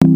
From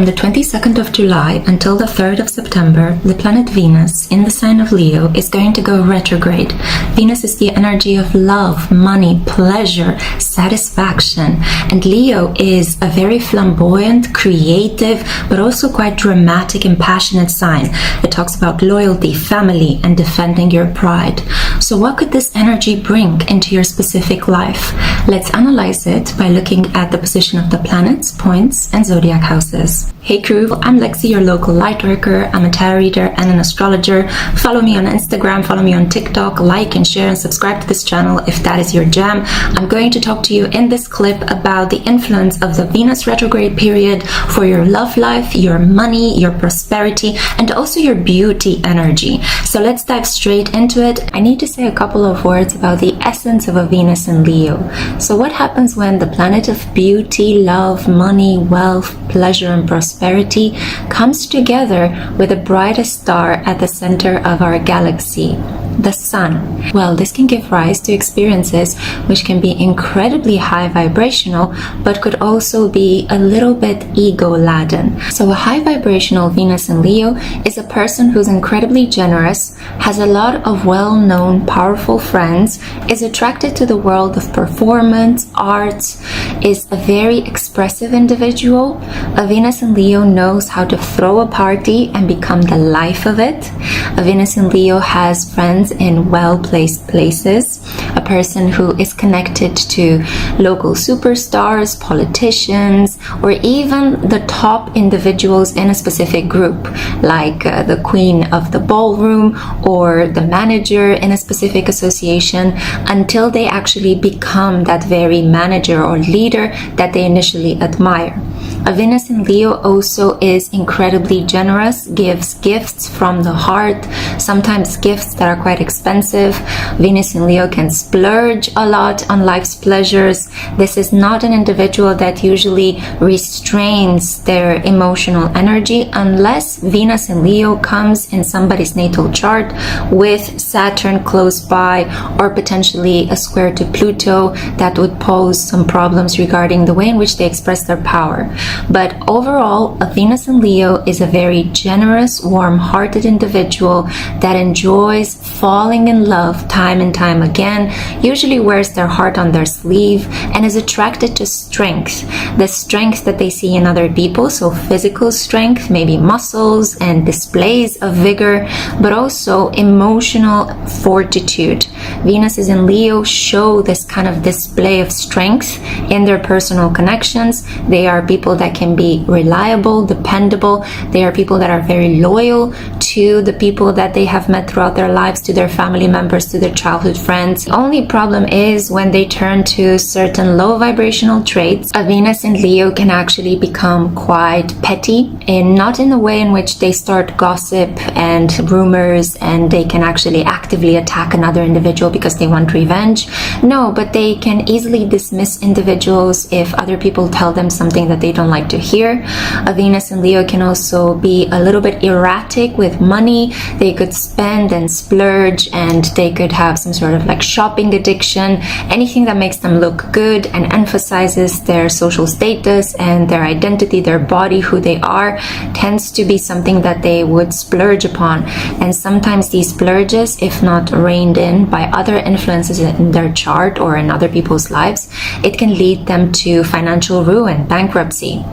the 22nd of July until the 3rd of September, the planet Venus in the sign of Leo is going to go retrograde. Venus is the energy of love, money, pleasure, satisfaction, and Leo is a very flamboyant, creative, but also quite dramatic and passionate sign. It talks about loyalty, family, and defending your pride. So what could this energy bring into your specific life? Let's analyze it by looking at the position of the planets, points, and zodiac houses. Hey crew, I'm Lexi, your local lightworker. I'm a tarot reader and an astrologer. Follow me on Instagram, follow me on TikTok, like and share and subscribe to this channel if that is your jam. I'm going to talk to you in this clip about the influence of the Venus retrograde period for your love life, your money, your prosperity, and also your beauty energy. So let's dive straight into it. I need to say a couple of words about the essence of a Venus in Leo. So what happens when the planet of beauty, love, money, wealth, pleasure, and prosperity comes together with the brightest star at the center of our galaxy, the Sun? Well, this can give rise to experiences which can be incredibly high vibrational, but could also be a little bit ego-laden. So a high vibrational Venus in Leo is a person who's incredibly generous, has a lot of well-known, powerful friends, is attracted to the world of performance, arts, is a very expressive individual. A Venus in Leo knows how to throw a party and become the life of it. A Venus in Leo has friends in well-placed places. A person who is connected to local superstars, politicians, or even the top individuals in a specific group, like the queen of the ballroom or the manager in a specific association, until they actually become that very manager or leader that they initially admire. A Venus in Leo also is incredibly generous, gives gifts from the heart, sometimes gifts that are quite expensive. Venus in Leo can splurge a lot on life's pleasures. This is not an individual that usually restrains their emotional energy unless Venus in Leo comes in somebody's natal chart with Saturn close by, or potentially a square to Pluto that would pose some problems regarding the way in which they express their power. But overall, a Venus in Leo is a very generous, warm-hearted individual that enjoys falling in love time and time again, usually wears their heart on their sleeve, and is attracted to strength. The strength that they see in other people, so physical strength, maybe muscles and displays of vigor, but also emotional fortitude. Venuses in Leo show this kind of display of strength in their personal connections. They are people that can be reliable, dependable. They are people that are very loyal to the people that they have met throughout their lives, to their family members, to their childhood friends. The only problem is when they turn to certain low vibrational traits. A Venus in Leo can actually become quite petty, and not in the way in which they start gossip and rumors and they can actually actively attack another individual because they want revenge. No, but they can easily dismiss individuals if other people tell them something that they don't like to hear. A Venus in Leo can also be a little bit erratic with money. They could spend and splurge, and they could have some sort of like shopping addiction. Anything that makes them look good and emphasizes their social status and their identity, their body, who they are, tends to be something that they would splurge upon. And sometimes these splurges, if not reined in by other influences in their chart or in other people's lives, it can lead them to financial ruin, bankruptcy.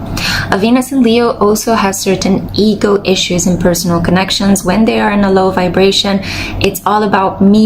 A Venus in Leo also has certain ego issues in personal connections. When they are in a low vibration, it's all about me,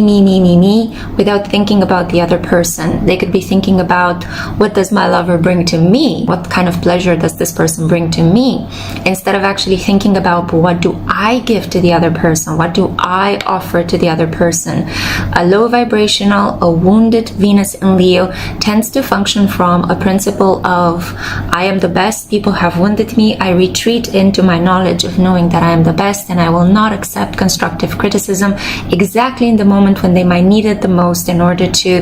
without thinking about the other person. They could be thinking about, what does my lover bring to me? What kind of pleasure does this person bring to me? Instead of actually thinking about, what do I give to the other person? What do I offer to the other person? A low vibrational, a wounded Venus in Leo tends to function from a principle of, I am the best, people have wounded me, I retreat into my knowledge of knowing that I am the best, and I will not accept constructive criticism exactly in the moment when they might need it the most, in order to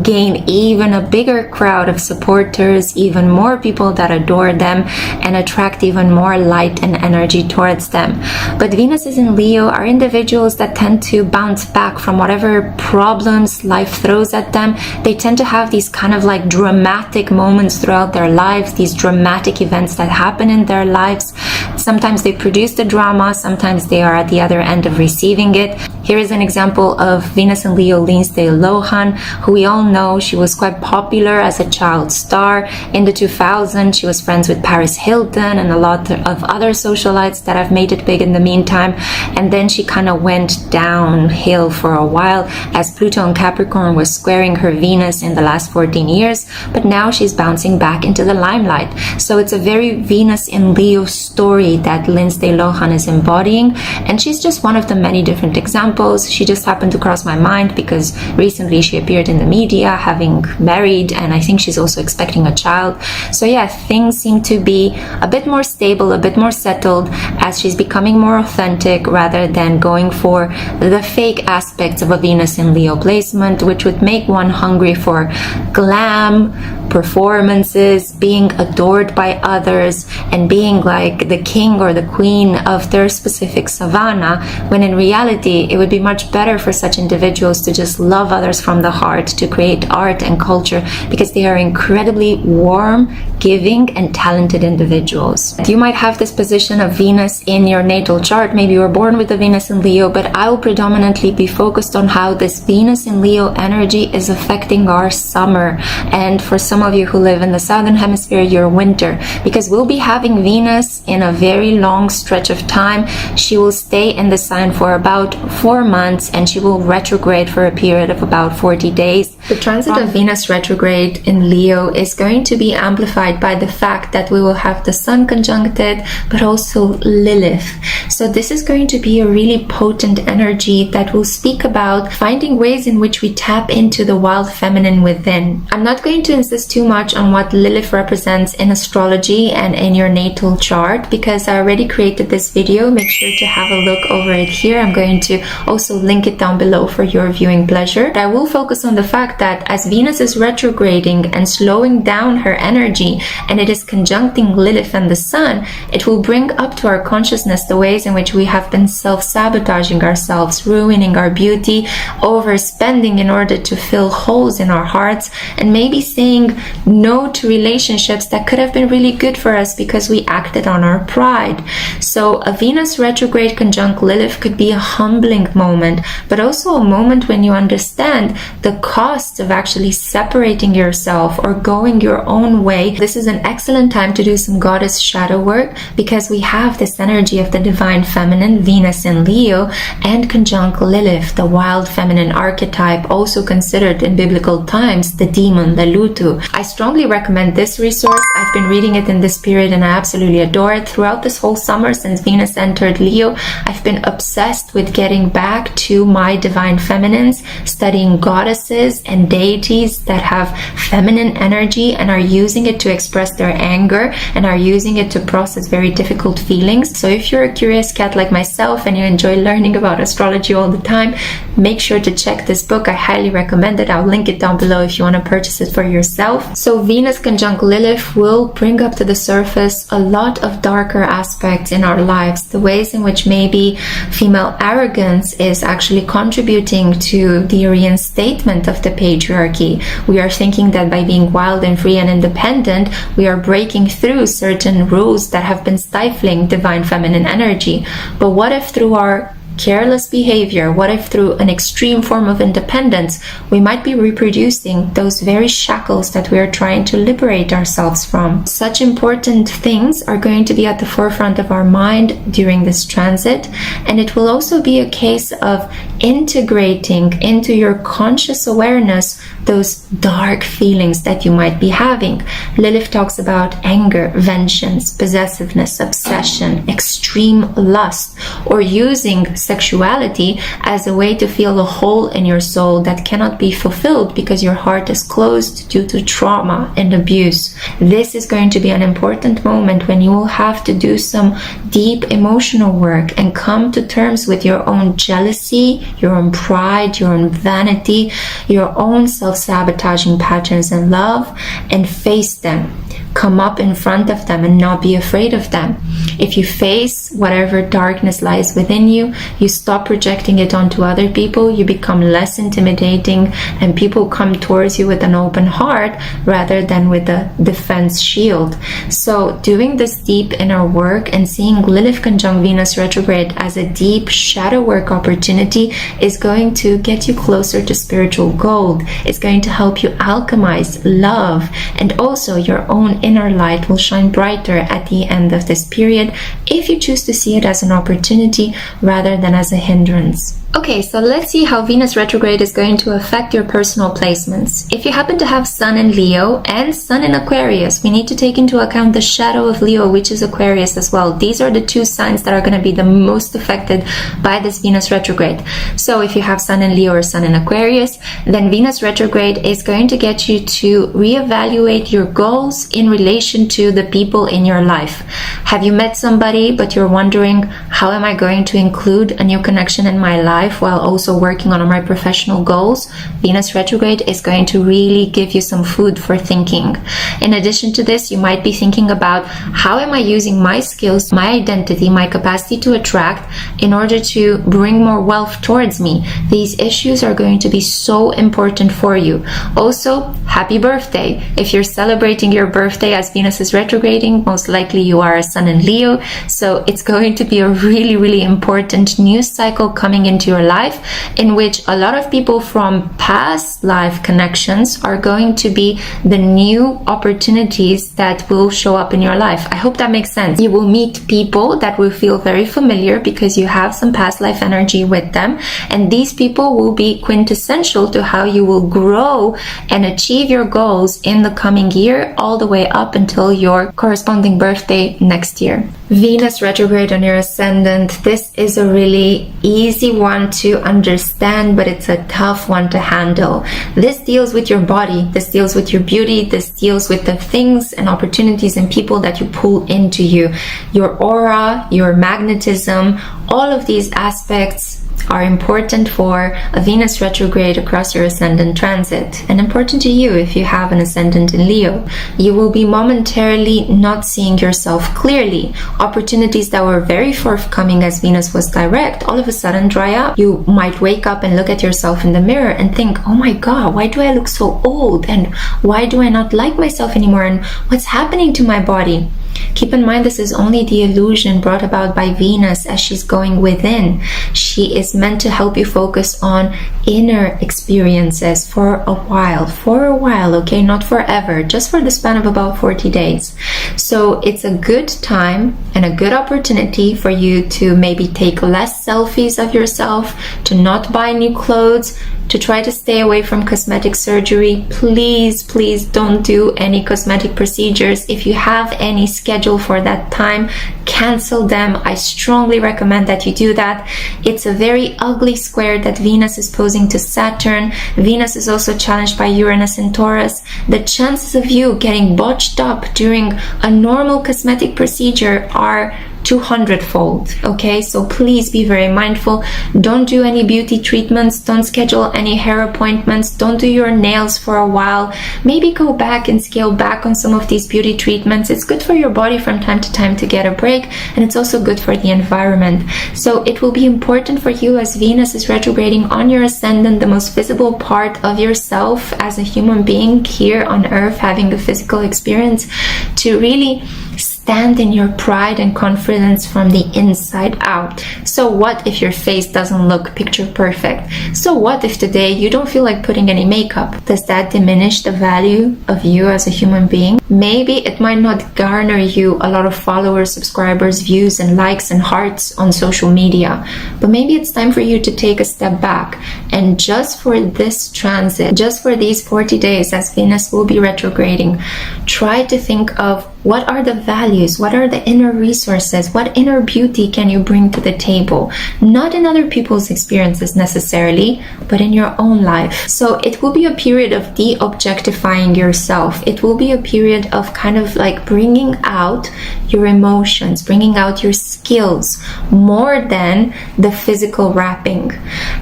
gain even a bigger crowd of supporters, even more people that adore them, and attract even more light and energy towards them. But Venuses in Leo are individuals that tend to bounce bounce back from whatever problems life throws at them. They tend to have these kind of like dramatic moments throughout their lives, these dramatic events that happen in their lives. Sometimes they produce the drama, sometimes they are at the other end of receiving it. Here is an example of Venus and Leo Lindsay Lohan, who we all know. She was quite popular as a child star. In the 2000s, she was friends with Paris Hilton and a lot of other socialites that have made it big in the meantime. And then she kind of went downhill for a while as Pluto in Capricorn was squaring her Venus in the last 14 years. But now she's bouncing back into the limelight. So it's a very Venus in Leo story that Lindsay Lohan is embodying. And she's just one of the many different examples. She just happened to cross my mind because recently she appeared in the media having married, and I think she's also expecting a child. So yeah, things seem to be a bit more stable, a bit more settled as she's becoming more authentic rather than going for the fake aspects of a Venus in Leo placement, which would make one hungry for glam, performances, being adored by others, and being like the king or the queen of their specific savannah, when in reality it would be much better for such individuals to just love others from the heart, to create art and culture, because they are incredibly warm, giving, and talented individuals. You might have this position of Venus in your natal chart. Maybe you were born with a Venus in Leo, but I will predominantly be focused on how this Venus in Leo energy is affecting our summer, and for some of you who live in the southern hemisphere, your winter, because we'll be having Venus in a very long stretch of time. She will stay in the sign for about 4 months, and she will retrograde for a period of about 40 days. The transit of Venus retrograde in Leo is going to be amplified by the fact that we will have the Sun conjunct it, but also Lilith. So this is going to be a really potent energy that will speak about finding ways in which we tap into the wild feminine within. I'm not going to insist too much on what Lilith represents in astrology and in your natal chart, because I already created this video. Make sure to have a look over it here. I'm going to also link it down below for your viewing pleasure. But I will focus on the fact that as Venus is retrograding and slowing down her energy, and it is conjuncting Lilith and the Sun, it will bring up to our consciousness the ways in which we have been self-sabotaging ourselves, ruining our beauty, overspending in order to fill holes in our hearts, and maybe saying no to relationships that could have been really good for us because we acted on our pride. So a Venus retrograde conjunct Lilith could be a humbling moment, but also a moment when you understand the cost of actually separating yourself or going your own way. This is an excellent time to do some goddess shadow work, because we have this energy of the divine feminine, Venus in Leo, and conjunct Lilith, the wild feminine archetype, also considered in biblical times the demon, the Lutu. I strongly recommend this resource. I've been reading it in this period and I absolutely adore it. Throughout this whole summer since Venus entered Leo, I've been obsessed with getting back to my divine feminines, studying goddesses and deities that have feminine energy and are using it to express their anger and are using it to process very difficult feelings. So if you're a curious cat like myself and you enjoy learning about astrology all the time, make sure to check this book. I highly recommend it. I'll link it down below if you want to purchase it for yourself. So Venus conjunct Lilith will bring up to the surface a lot of darker aspects in our lives, the ways in which maybe female arrogance is actually contributing to the reinstatement of the patriarchy. We are thinking that by being wild and free and independent, we are breaking through certain rules that have been stifling divine feminine energy. But what if through our careless behavior, what if through an extreme form of independence, we might be reproducing those very shackles that we are trying to liberate ourselves from? Such important things are going to be at the forefront of our mind during this transit, and it will also be a case of integrating into your conscious awareness those dark feelings that you might be having. Lilith talks about anger, vengeance, possessiveness, obsession, extreme lust, or using sexuality as a way to fill a hole in your soul that cannot be fulfilled because your heart is closed due to trauma and abuse. This is going to be an important moment when you will have to do some deep emotional work and come to terms with your own jealousy, your own pride, your own vanity, your own self-sabotaging patterns in love, and face them. Come up in front of them and not be afraid of them. If you face whatever darkness lies within you, you stop projecting it onto other people, you become less intimidating, and people come towards you with an open heart rather than with a defense shield. So doing this deep inner work and seeing Lilith conjunct Venus retrograde as a deep shadow work opportunity is going to get you closer to spiritual gold. It's going to help you alchemize love, and also your own inner light will shine brighter at the end of this period if you choose to see it as an opportunity rather than as a hindrance. Okay, so let's see how Venus retrograde is going to affect your personal placements. If you happen to have Sun in Leo and Sun in Aquarius, we need to take into account the shadow of Leo, which is Aquarius as well. These are the two signs that are going to be the most affected by this Venus retrograde. So if you have Sun in Leo or Sun in Aquarius, then Venus retrograde is going to get you to reevaluate your goals in relation to the people in your life. Have you met somebody, but you're wondering, how am I going to include a new connection in my life while also working on my professional goals? Venus retrograde is going to really give you some food for thinking. In addition to this, you might be thinking about, how am I using my skills, my identity, my capacity to attract in order to bring more wealth towards me? These issues are going to be so important for you. Also, happy birthday. If you're celebrating your birthday as Venus is retrograding, most likely you are a Sun in Leo, so it's going to be a really important new cycle coming into your life, in which a lot of people from past life connections are going to be the new opportunities that will show up in your life. I hope that makes sense. You will meet people that will feel very familiar because you have some past life energy with them, and these people will be quintessential to how you will grow and achieve your goals in the coming year, all the way up until your corresponding birthday next year. Venus retrograde on your ascendant, this is a really easy one to understand, but it's a tough one to handle. This deals with your body, this deals with your beauty, this deals with the things and opportunities and people that you pull into you. Your aura, your magnetism, all of these aspects are important for a Venus retrograde across your ascendant transit, and important to you if you have an ascendant in Leo. You will be momentarily not seeing yourself clearly. Opportunities that were very forthcoming as Venus was direct all of a sudden dry up. You might wake up and look at yourself in the mirror and think, oh my god, why do I look so old, and why do I not like myself anymore, and what's happening to my body? Keep in mind, this is only the illusion brought about by Venus as she's going within. She is meant to help you focus on inner experiences for a while, okay? Not forever, just for the span of about 40 days. So it's a good time and a good opportunity for you to maybe take less selfies of yourself, to not buy new clothes, to try to stay away from cosmetic surgery. Please don't do any cosmetic procedures. If you have any scheduled for that time, cancel them. I strongly recommend that you do that. It's a very ugly square that Venus is posing to Saturn. Venus is also challenged by Uranus in Taurus. The chances of you getting botched up during a normal cosmetic procedure are 200-fold, okay? So please be very mindful. Don't do any beauty treatments, don't schedule any hair appointments, don't do your nails for a while. Maybe go back and scale back on some of these beauty treatments. It's good for your body from time to time to get a break, and it's also good for the environment. So it will be important for you, as Venus is retrograding on your ascendant, the most visible part of yourself as a human being here on earth, having a physical experience, to really stand in your pride and confidence from the inside out. So what if your face doesn't look picture perfect? So what if today you don't feel like putting any makeup? Does that diminish the value of you as a human being? Maybe it might not garner you a lot of followers, subscribers, views, and likes and hearts on social media, but maybe it's time for you to take a step back, and just for this transit, just for these 40 days as Venus will be retrograding, try to think of what are the values, what are the inner resources, what inner beauty can you bring to the table? Not in other people's experiences necessarily, but in your own life. So it will be a period of de-objectifying yourself. It will be a period of kind of like bringing out your emotions, bringing out your skills more than the physical wrapping.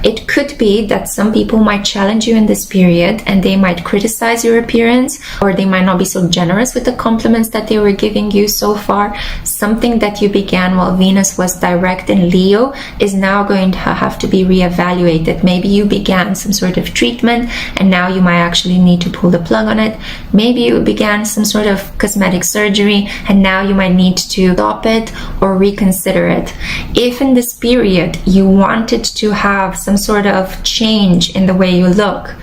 It could be that some people might challenge you in this period and they might criticize your appearance, or they might not be so generous with the compliments that they they were giving you so far, something that you began while Venus was direct in Leo is now going to have to be reevaluated. Maybe you began some sort of treatment and now you might actually need to pull the plug on it. Maybe you began some sort of cosmetic surgery and now you might need to stop it or reconsider it. If in this period you wanted to have some sort of change in the way you look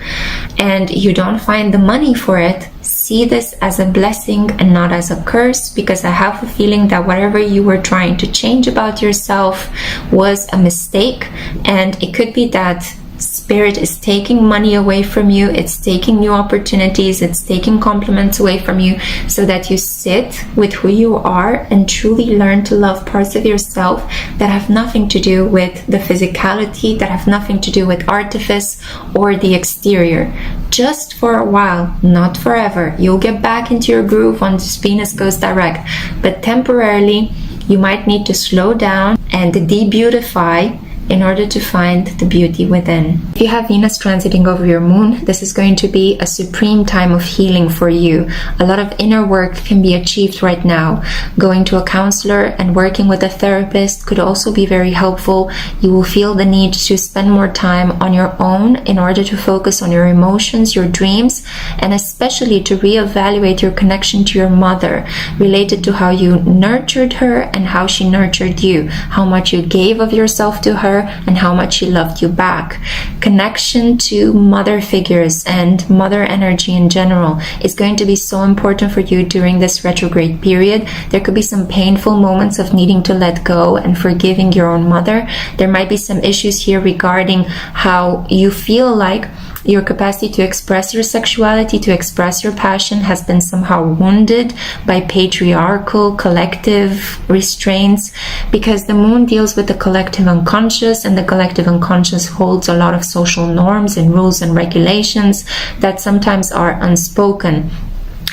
and you don't find the money for it, see this as a blessing and not as a curse, because I have a feeling that whatever you were trying to change about yourself was a mistake, and it could be that Spirit is taking money away from you, it's taking new opportunities, it's taking compliments away from you, so that you sit with who you are and truly learn to love parts of yourself that have nothing to do with the physicality, that have nothing to do with artifice or the exterior. Just for a while, not forever. You'll get back into your groove once Venus goes direct, but temporarily you might need to slow down and de-beautify in order to find the beauty within. If you have Venus transiting over your moon, this is going to be a supreme time of healing for you. A lot of inner work can be achieved right now. Going to a counselor and working with a therapist could also be very helpful. You will feel the need to spend more time on your own in order to focus on your emotions, your dreams, and especially to reevaluate your connection to your mother, related to how you nurtured her and how she nurtured you, how much you gave of yourself to her and how much she loved you back. Connection to mother figures and mother energy in general is going to be so important for you during this retrograde period. There could be some painful moments of needing to let go and forgiving your own mother. There might be some issues here regarding how you feel like your capacity to express your sexuality, to express your passion has been somehow wounded by patriarchal collective restraints, because the moon deals with the collective unconscious, and the collective unconscious holds a lot of social norms and rules and regulations that sometimes are unspoken.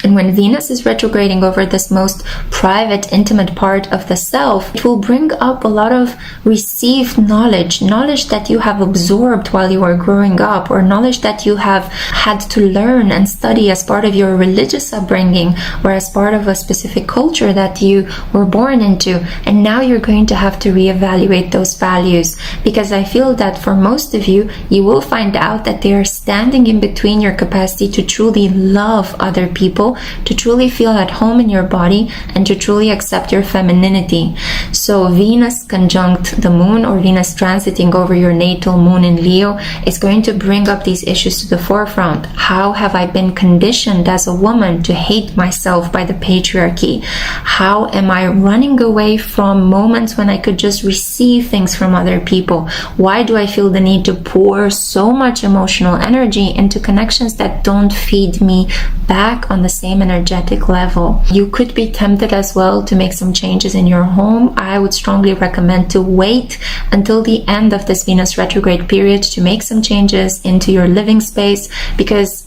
And when Venus is retrograding over this most private, intimate part of the self, it will bring up a lot of received knowledge that you have absorbed while you are growing up, or knowledge that you have had to learn and study as part of your religious upbringing or as part of a specific culture that you were born into. And now you're going to have to reevaluate those values, because I feel that for most of you, you will find out that they are standing in between your capacity to truly love other people, to truly feel at home in your body, and to truly accept your femininity. So Venus conjunct the moon, or Venus transiting over your natal moon in Leo, is going to bring up these issues to the forefront. How have I been conditioned as a woman to hate myself by the patriarchy? How am I running away from moments when I could just receive things from other people? Why do I feel the need to pour so much emotional energy into connections that don't feed me back on the same energetic level? You could be tempted as well to make some changes in your home. I would strongly recommend to wait until the end of this Venus retrograde period to make some changes into your living space, because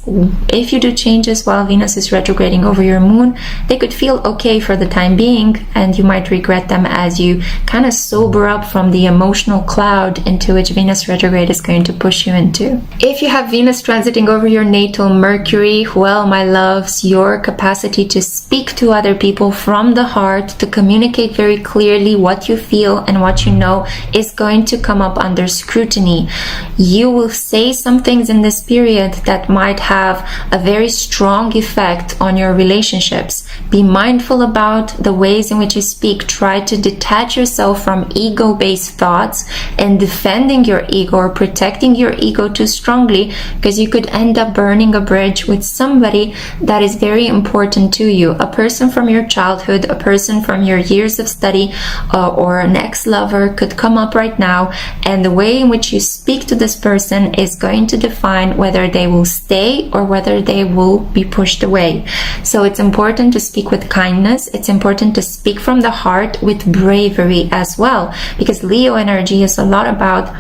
if you do changes while Venus is retrograding over your moon, they could feel okay for the time being, and you might regret them as you kind of sober up from the emotional cloud into which Venus retrograde is going to push you into. If you have Venus transiting over your natal Mercury, well, my loves, your capacity to speak to other people from the heart, to communicate very clearly what you feel and what you know, is going to come up under scrutiny. You will say some things in this period that might have a very strong effect on your relationships. Be mindful about the ways in which you speak. Try to detach yourself from ego-based thoughts and defending your ego or protecting your ego too strongly, because you could end up burning a bridge with somebody that is very important to you. A person from your childhood, a person from your years of study, or an ex-lover could come up right now, and the way in which you speak to this person is going to define whether they will stay or whether they will be pushed away. So it's important to speak with kindness. It's important to speak from the heart with bravery as well, because Leo energy is a lot about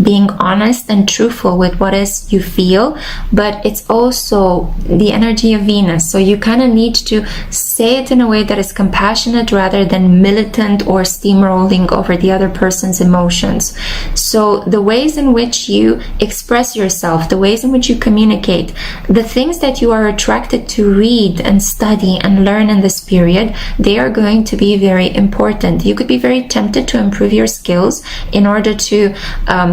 being honest and truthful with what is you feel, but it's also the energy of Venus. So you kind of need to say it in a way that is compassionate rather than militant or steamrolling over the other person's emotions. So the ways in which you express yourself, the ways in which you communicate, the things that you are attracted to read and study and learn in this period, they are going to be very important. You could be very tempted to improve your skills in order to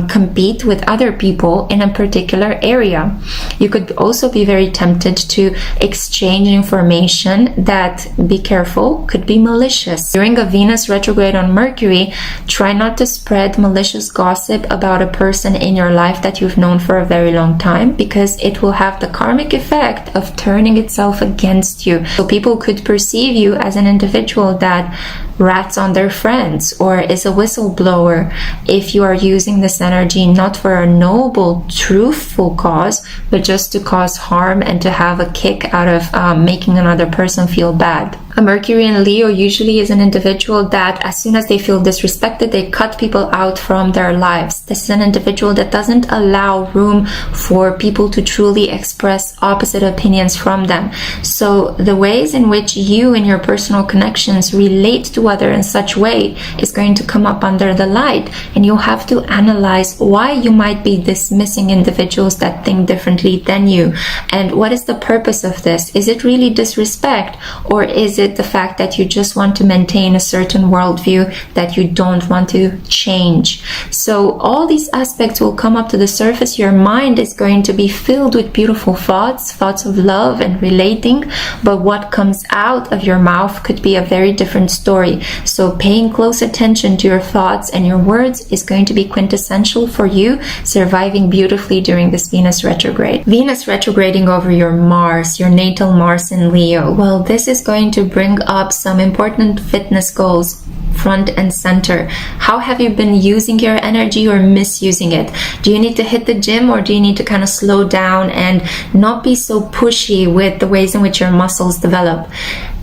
compete with other people in a particular area. You could also be very tempted to exchange information that, be careful, could be malicious. During a Venus retrograde on Mercury, try not to spread malicious gossip about a person in your life that you've known for a very long time, because it will have the karmic effect of turning itself against you. So people could perceive you as an individual that rats on their friends or is a whistleblower if you are using this energy not for a noble, truthful cause, but just to cause harm and to have a kick out of making another person feel bad. A Mercury in Leo usually is an individual that as soon as they feel disrespected, they cut people out from their lives. This is an individual that doesn't allow room for people to truly express opposite opinions from them. So the ways in which you and your personal connections relate to other in such way is going to come up under the light, and you'll have to analyze why you might be dismissing individuals that think differently than you, and what is the purpose of this. Is it really disrespect, or is it the fact that you just want to maintain a certain worldview that you don't want to change? So all these aspects will come up to the surface. Your mind is going to be filled with beautiful thoughts of love and relating, but what comes out of your mouth could be a very different story. So paying close attention to your thoughts and your words is going to be quintessential for you surviving beautifully during this Venus retrograde. Venus retrograding over your Mars, your natal Mars in Leo. Well, this is going to bring up some important fitness goals front and center. How have you been using your energy or misusing it? Do you need to hit the gym, or do you need to kind of slow down and not be so pushy with the ways in which your muscles develop?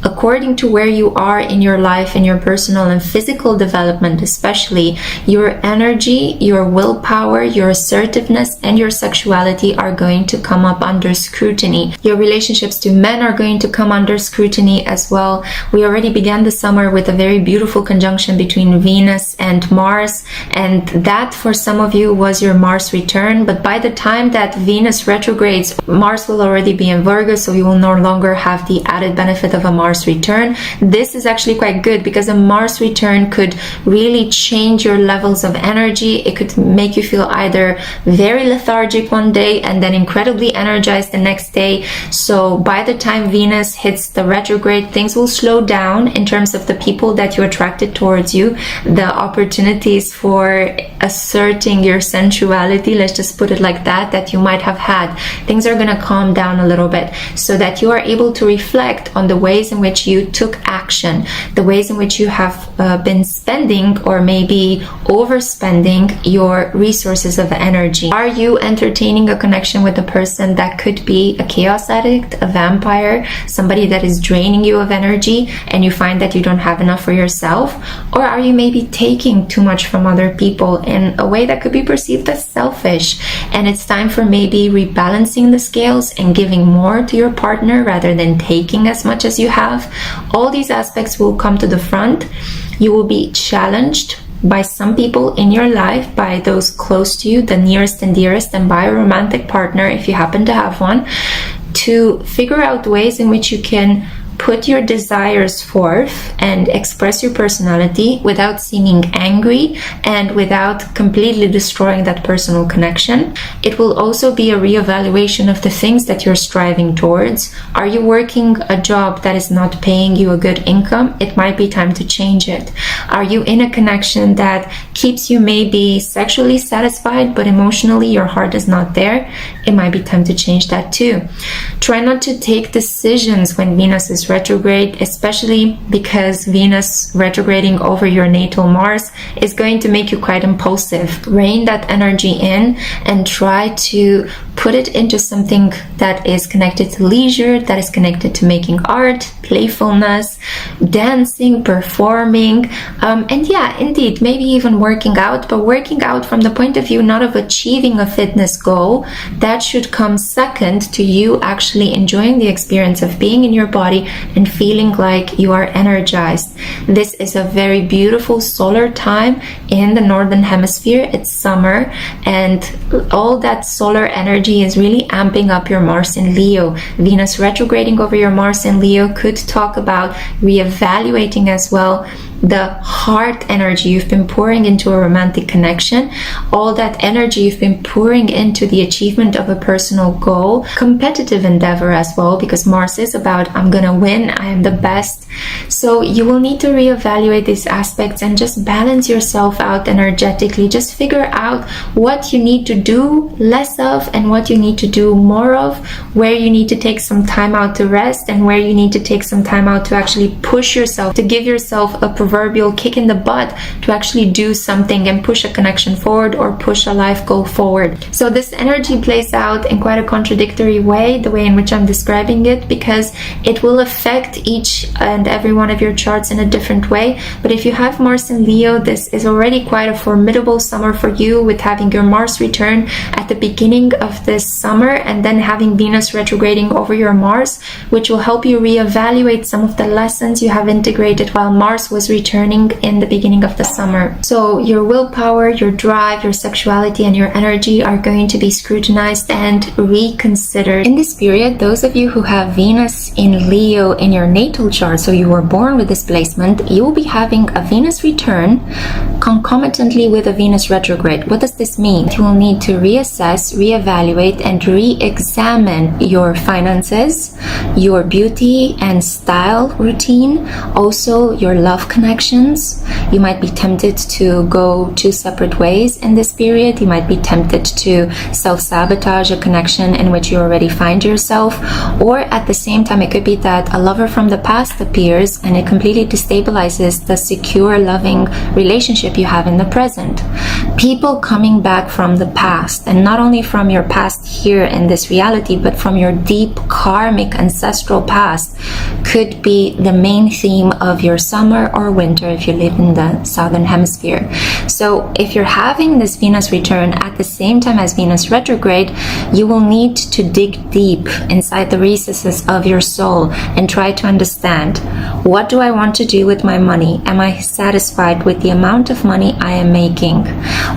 According to where you are in your life, in your personal and physical development especially, your energy, your willpower, your assertiveness, and your sexuality are going to come up under scrutiny. Your relationships to men are going to come under scrutiny as well. We already began the summer with a very beautiful conjunction between Venus and Mars, and that for some of you was your Mars return, but by the time that Venus retrogrades, Mars will already be in Virgo, so you will no longer have the added benefit of a Mars return. This is actually quite good, because a Mars return could really change your levels of energy. It could make you feel either very lethargic one day and then incredibly energized the next day. So by the time Venus hits the retrograde, things will slow down in terms of the people that you attracted towards you, the opportunities for asserting your sensuality, let's just put it like that, that you might have had. Things are going to calm down a little bit so that you are able to reflect on the ways in which you took action, the ways in which you have been spending or maybe overspending your resources of energy. Are you entertaining a connection with a person that could be a chaos addict, a vampire, somebody that is draining you of energy and you find that you don't have enough for yourself? Or are you maybe taking too much from other people in a way that could be perceived as selfish, and it's time for maybe rebalancing the scales and giving more to your partner rather than taking as much as you have? All these aspects will come to the front. You will be challenged by some people in your life, by those close to you, the nearest and dearest, and by a romantic partner if you happen to have one, to figure out ways in which you can put your desires forth and express your personality without seeming angry and without completely destroying that personal connection. It will also be a reevaluation of the things that you're striving towards. Are you working a job that is not paying you a good income? It might be time to change it. Are you in a connection that keeps you maybe sexually satisfied, but emotionally your heart is not there? it might be time to change that too. Try not to take decisions when Venus is retrograde, especially because Venus retrograding over your natal Mars is going to make you quite impulsive. Rein that energy in and try to put it into something that is connected to leisure, that is connected to making art, playfulness, dancing, performing, and yeah, indeed, maybe even working out, but working out from the point of view not of achieving a fitness goal. That should come second to you actually enjoying the experience of being in your body and feeling like you are energized. This is a very beautiful solar time in the northern hemisphere. It's summer, and all that solar energy is really amping up your Mars in Leo. Venus retrograding over your Mars in Leo could talk about reevaluating as well the heart energy you've been pouring into a romantic connection, all that energy you've been pouring into the achievement of a personal goal, competitive endeavor as well, because Mars is about I'm gonna win, I am the best. So you will need to reevaluate these aspects and just balance yourself out energetically. Just figure out what you need to do less of and what you need to do more of, where you need to take some time out to rest and where you need to take some time out to actually push yourself, to give yourself a proverbial kick in the butt to actually do something and push a connection forward or push a life goal forward. So this energy plays out in quite a contradictory way, the way in which I'm describing it, because it will affect each and every one of your charts in a different way. But if you have Mars in Leo, this is already quite a formidable summer for you, with having your Mars return at the beginning of this summer and then having Venus retrograding over your Mars, which will help you reevaluate some of the lessons you have integrated while Mars was returning in the beginning of the summer. So your willpower, your drive, your sexuality, and your energy are going to be scrutinized and reconsidered. In this period, those of you who have Venus in Leo in your natal chart, so you were born with this placement, you will be having a Venus return concomitantly with a Venus retrograde. What does this mean? You will need to reassess, reevaluate, and re-examine your finances, your beauty and style routine, also your love connections. You might be tempted to go two separate ways in this period. You might be tempted to self-sabotage a connection in which you already find yourself, or at the same time it could be that a lover from the past appears and it completely destabilizes the secure, loving relationship you have in the present. People coming back from the past, and not only from your past here in this reality, but from your deep karmic ancestral past, could be the main theme of your summer or winter if you live in the southern hemisphere. So if you're having this Venus return at the same time as Venus retrograde, you will need to dig deep inside the recesses of your soul and try to understand, what do I want to do with my money? Am I satisfied with the amount of money I am making?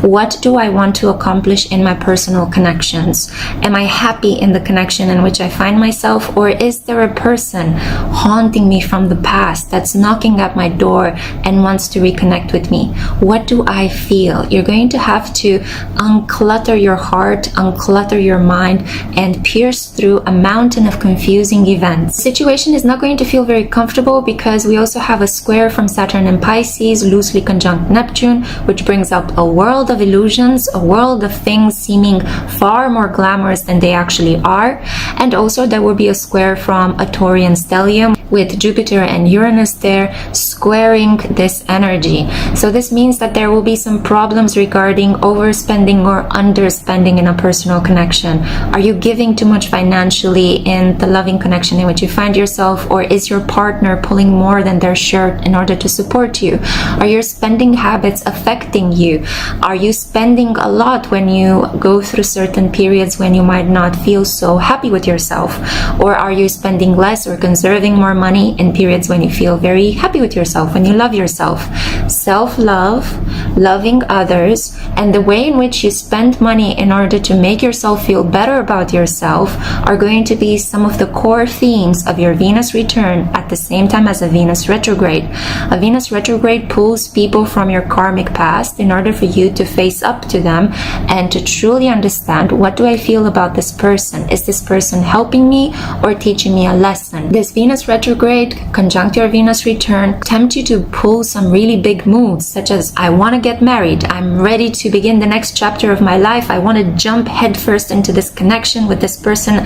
What do I want to accomplish in my personal connections? Am I happy in the connection in which I find myself, or is there a person haunting me from the past that's knocking at my door and wants to reconnect with me? What do I feel? You're going to have to unclutter your heart, unclutter your mind, and pierce through a mountain of confusing events. The situation is not going to feel very comfortable because we also have a square from Saturn in Pisces, loosely conjunct Neptune, which brings up a world of illusions, a world of things seeming far more glamorous than they actually are. And also there will be a square from a Taurian stellium with Jupiter and Uranus there squaring this energy. So this means that there will be some problems regarding overspending or underspending in a personal connection. Are you giving too much financially in the loving connection in which you find yourself, or is your partner pulling more than their shirt in order to support you? Are your spending habits affecting you? Are you spending a lot when you go through certain periods when you might not feel so happy with yourself? Or are you spending less or conserving more money in periods when you feel very happy with yourself, when you love yourself? Self-love, loving others, and the way in which you spend money in order to make yourself feel better about yourself are going to be some of the core themes of your Venus return at the same time as a Venus retrograde. A Venus retrograde pulls people from your karmic past in order for you to face up to them and to truly understand, what do I feel about this person? Is this person helping me or teaching me a lesson? This Venus retrograde retrograde conjunct your Venus return tempt you to pull some really big moves, such as I want to get married, I'm ready to begin the next chapter of my life, I want to jump headfirst into this connection with this person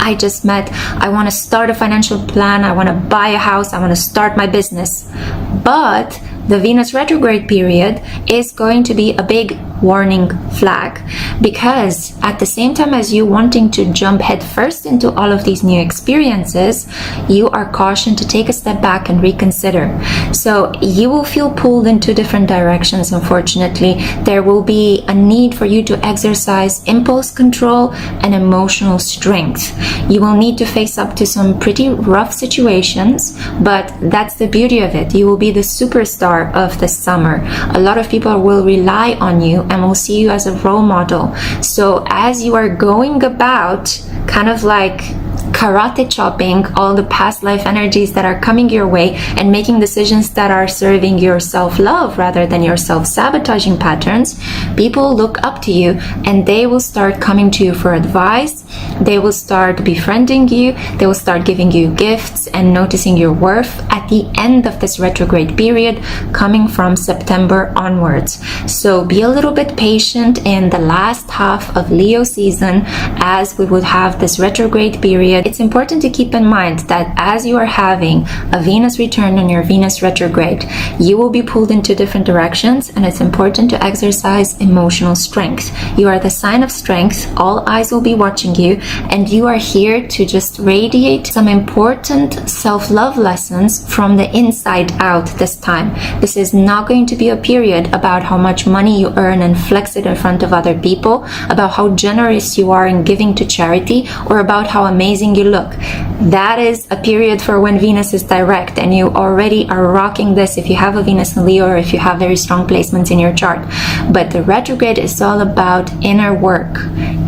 I just met, I want to start a financial plan, I want to buy a house, I want to start my business. But the Venus retrograde period is going to be a big warning flag, because at the same time as you wanting to jump headfirst into all of these new experiences, you are cautioned to take a step back and reconsider. So you will feel pulled in two different directions. Unfortunately, there will be a need for you to exercise impulse control and emotional strength. You will need to face up to some pretty rough situations, but that's the beauty of it. You will be the superstar of the summer. A lot of people will rely on you and will see you as a role model. So as you are going about kind of like karate chopping all the past life energies that are coming your way and making decisions that are serving your self-love rather than your self-sabotaging patterns, people look up to you and they will start coming to you for advice. They will start befriending you. They will start giving you gifts and noticing your worth at the end of this retrograde period coming from September onwards. So be a little bit patient in the last half of Leo season as we would have this retrograde period. It's important to keep in mind that as you are having a Venus return on your Venus retrograde, you will be pulled into different directions, and it's important to exercise emotional strength. You are the sign of strength. All eyes will be watching you, and you are here to just radiate some important self-love lessons from the inside out this time. This is not going to be a period about how much money you earn and flex it in front of other people, about how generous you are in giving to charity, or about how amazing you look. That is a period for when Venus is direct, and you already are rocking this if you have a Venus in Leo or if you have very strong placements in your chart. But the retrograde is all about inner work,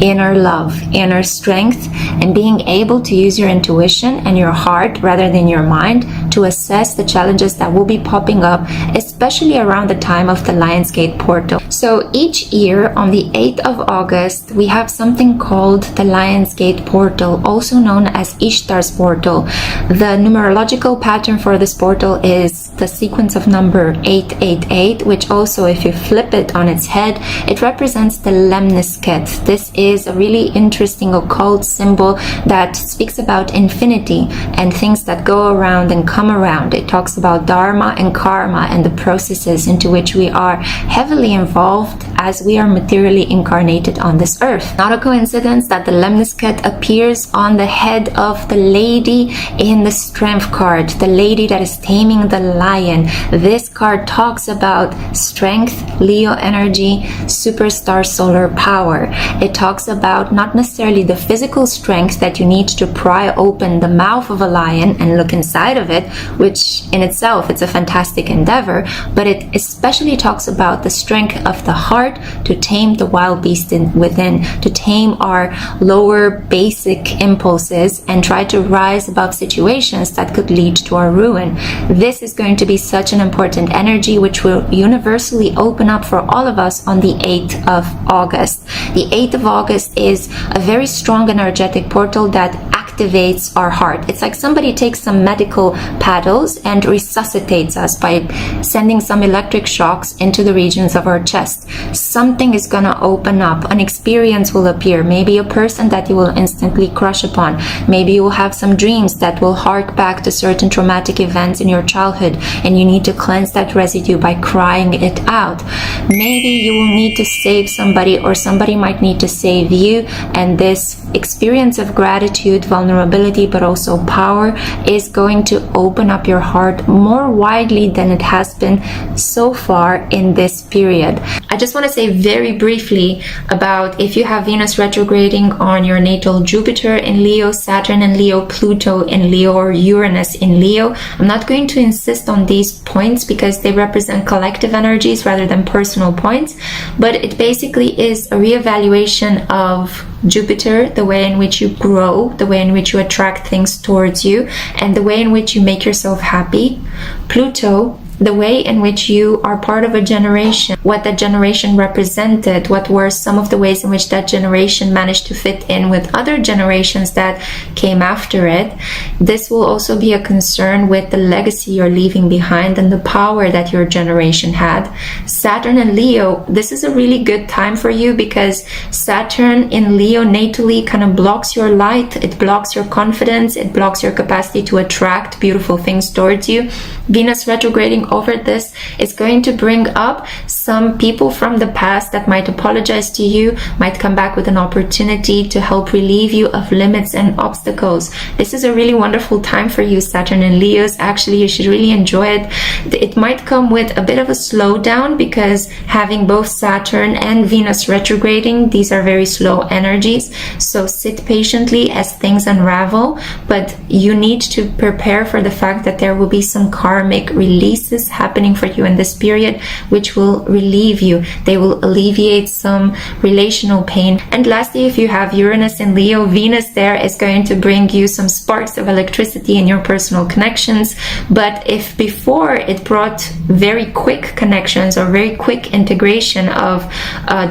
inner love, inner strength, and being able to use your intuition and your heart rather than your mind to assess the challenges that will be popping up, especially around the time of the Lionsgate portal. So each year on the 8th of August, we have something called the Lionsgate portal, also known as Ishtar's portal. The numerological pattern for this portal is the sequence of number 888, which also, if you flip it on its head, it represents the lemnisket. This is a really interesting occult symbol that speaks about infinity and things that go around and come around. It talks about dharma and karma and the processes into which we are heavily involved as we are materially incarnated on this earth. Not a coincidence that the lemnisket appears on the head of the lady in the strength card, the lady that is taming the lion. This card talks about strength, Leo energy, superstar solar power. It talks about not necessarily the physical strength that you need to pry open the mouth of a lion and look inside of it, which in itself it's a fantastic endeavor, but it especially talks about the strength of the heart to tame the wild beast within, to tame our lower basic impulses and try to rise above situations that could lead to our ruin. This is going to be such an important energy which will universally open up for all of us on the 8th of August. The 8th of August is a very strong energetic portal that activates our heart. It's like somebody takes some medical paddles and resuscitates us by sending some electric shocks into the regions of our chest. Something is gonna open up, an experience will appear, maybe a person that you will instantly crush upon, maybe you will have some dreams that will hark back to certain traumatic events in your childhood and you need to cleanse that residue by crying it out. Maybe you will need to save somebody, or somebody might need to save you, and this experience of gratitude, vulnerability, but also power is going to open up your heart more widely than it has been so far in this period. I just want to say very briefly about if you have Venus retrograding on your natal Jupiter in Leo, Saturn in Leo, Pluto in Leo, or Uranus in Leo. I'm not going to insist on these points because they represent collective energies rather than personal points, but it basically is a reevaluation of Jupiter, the way in which you grow, the way in which you attract things towards you, and the way in which you make yourself happy. Pluto the way in which you are part of a generation, what that generation represented, what were some of the ways in which that generation managed to fit in with other generations that came after it. This will also be a concern with the legacy you're leaving behind and the power that your generation had. Saturn and Leo, this is a really good time for you because Saturn in Leo natally kind of blocks your light, it blocks your confidence, it blocks your capacity to attract beautiful things towards you. Venus retrograding over this is going to bring up some people from the past that might apologize to you, might come back with an opportunity to help relieve you of limits and obstacles. This is a really wonderful time for you, Saturn and Leos. Actually, you should really enjoy it. It might come with a bit of a slowdown because having both Saturn and Venus retrograding, these are very slow energies. So sit patiently as things unravel, but you need to prepare for the fact that there will be some karmic releases happening for you in this period, which will relieve you. They will alleviate some relational pain. And lastly, if you have Uranus in Leo, Venus there is going to bring you some sparks of electricity in your personal connections. But if before it brought very quick connections or very quick integration of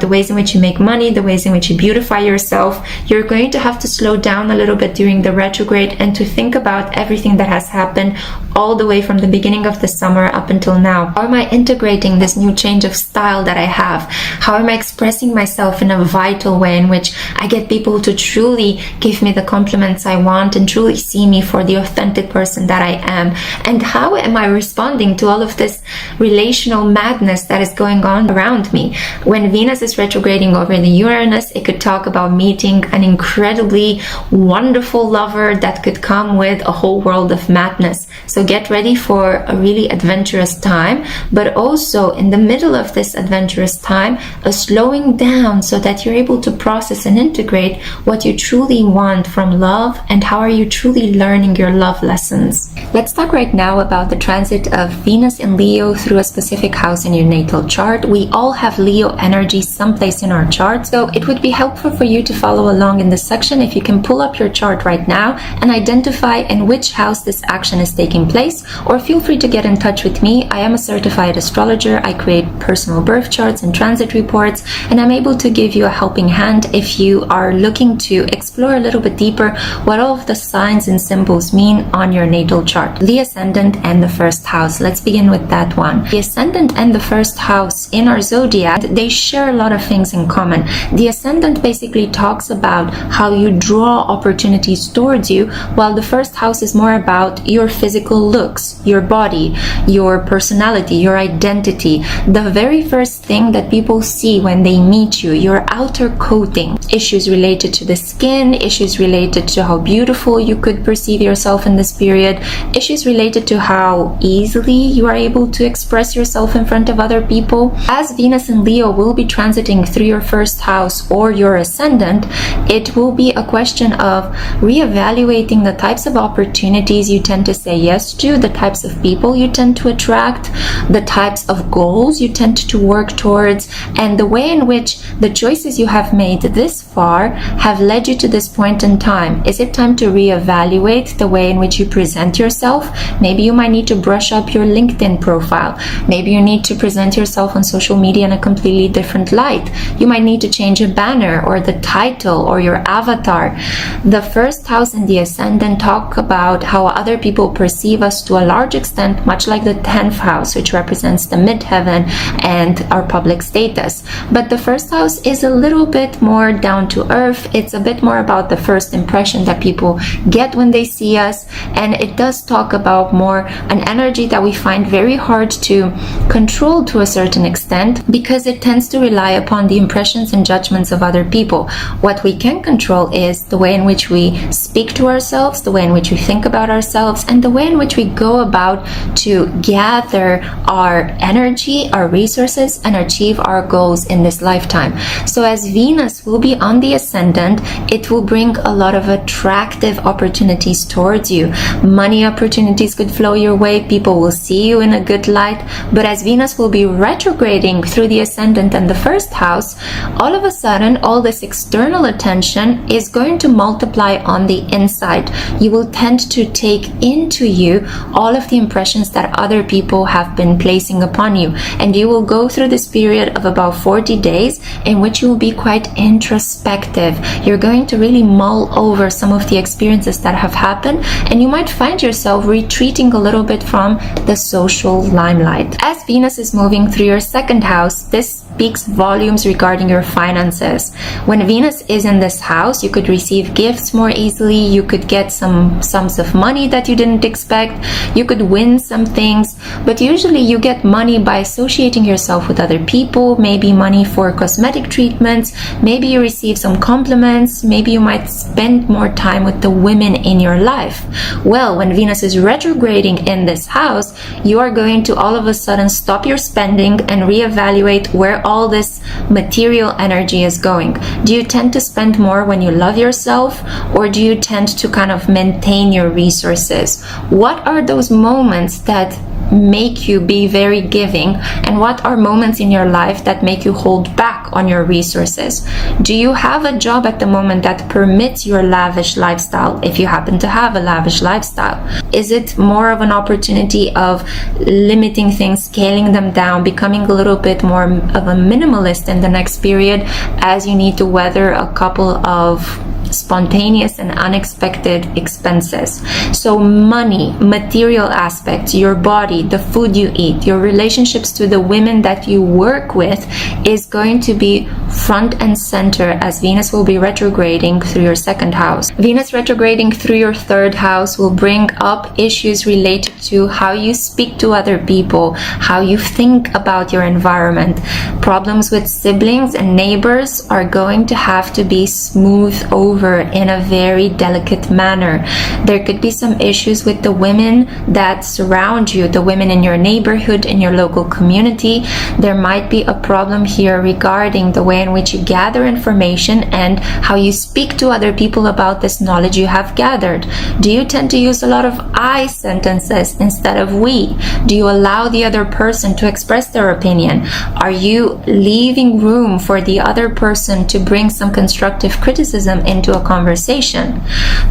the ways in which you make money, the ways in which you beautify yourself, you're going to have to slow down a little bit during the retrograde and to think about everything that has happened all the way from the beginning of the summer up until now. How am I integrating this new change of style that I have? How am I expressing myself in a vital way in which I get people to truly give me the compliments I want and truly see me for the authentic person that I am? And how am I responding to all of this relational madness that is going on around me? When Venus is retrograding over the Uranus, it could talk about meeting an incredibly wonderful lover that could come with a whole world of madness. So get ready for a really adventurous time, but also in the middle of this adventurous time, a slowing down so that you're able to process and integrate what you truly want from love and how are you truly learning your love lessons. Let's talk right now about the transit of Venus in Leo through a specific house in your natal chart. We all have Leo energy someplace in our chart, so it would be helpful for you to follow along in this section if you can pull up your chart right now and identify in which house this action is taking place, or feel free to get in touch with me. I am a certified astrologer. I create personal birth charts and transit reports, and I'm able to give you a helping hand if you are looking to explore a little bit deeper what all of the signs and symbols mean on your natal chart. The ascendant and the first house. Let's begin with that one. The ascendant and the first house in our zodiac, they share a lot of things in common. The ascendant basically talks about how you draw opportunities towards you, while the first house is more about your physical looks, your body, your personality, your identity. The very first thing that people see when they meet you, your outer coating. Issues related to the skin, issues related to how beautiful you could perceive yourself in this period, issues related to how easily you are able to express yourself in front of other people. As Venus and Leo will be transiting through your first house or your ascendant, it will be a question of reevaluating the types of opportunities you tend to say yes to, the types of people you tend to attract, the types of goals you tend to work towards, and the way in which the choices you have made this far have led you to this point in time. Is it time to reevaluate the way in which you present yourself? Maybe you might need to brush up your LinkedIn profile. Maybe you need to present yourself on social media in a completely different light. You might need to change a banner or the title or your avatar. The first house and the ascendant talk about how other people perceive us to a large extent, much like the 10th house, which represents the midheaven and our public status. But the first house is a little bit more down to earth. It's a bit more about the first impression that people get when they see us, and it does talk about more an energy that we find very hard to control to a certain extent because it tends to rely upon the impressions and judgments of other people. What we can control is the way in which we speak to ourselves, the way in which we think about ourselves, and the way in which we go about to gather our energy, our resources, and achieve our goals in this lifetime. So as Venus will be on the ascendant, it will bring a lot of attractive opportunities towards you. Money opportunities could flow your way. People will see you in a good light. But as Venus will be retrograding through the ascendant and the first house, all of a sudden, all this external attention is going to multiply on the inside. You will tend to take into you all of the impressions that other other people have been placing upon you. And you will go through this period of about 40 days in which you will be quite introspective. You're going to really mull over some of the experiences that have happened, and you might find yourself retreating a little bit from the social limelight. As Venus is moving through your second house, this speaks volumes regarding your finances. When Venus is in this house, you could receive gifts more easily, you could get some sums of money that you didn't expect, you could win some things, but usually you get money by associating yourself with other people, maybe money for cosmetic treatments, maybe you receive some compliments, maybe you might spend more time with the women in your life. Well, when Venus is retrograding in this house, you are going to all of a sudden stop your spending and reevaluate where all this material energy is going. Do you tend to spend more when you love yourself, or do you tend to kind of maintain your resources? What are those moments that make you be very giving, and what are moments in your life that make you hold back on your resources? Do you have a job at the moment that permits your lavish lifestyle, if you happen to have a lavish lifestyle? Is it more of an opportunity of limiting things, scaling them down, becoming a little bit more of a minimalist in the next period as you need to weather a couple of spontaneous and unexpected expenses? So money, material aspects, your body, the food you eat, your relationships to the women that you work with is going to be front and center as Venus will be retrograding through your second house. Venus retrograding through your third house will bring up issues related to how you speak to other people, how you think about your environment. Problems with siblings and neighbors are going to have to be smoothed over in a very delicate manner. There could be some issues with the women that surround you, the women in your neighborhood, in your local community. There might be a problem here regarding the way in which you gather information and how you speak to other people about this knowledge you have gathered. Do you tend to use a lot of I sentences instead of we? Do you allow the other person to express their opinion? Are you leaving room for the other person to bring some constructive criticism into a conversation?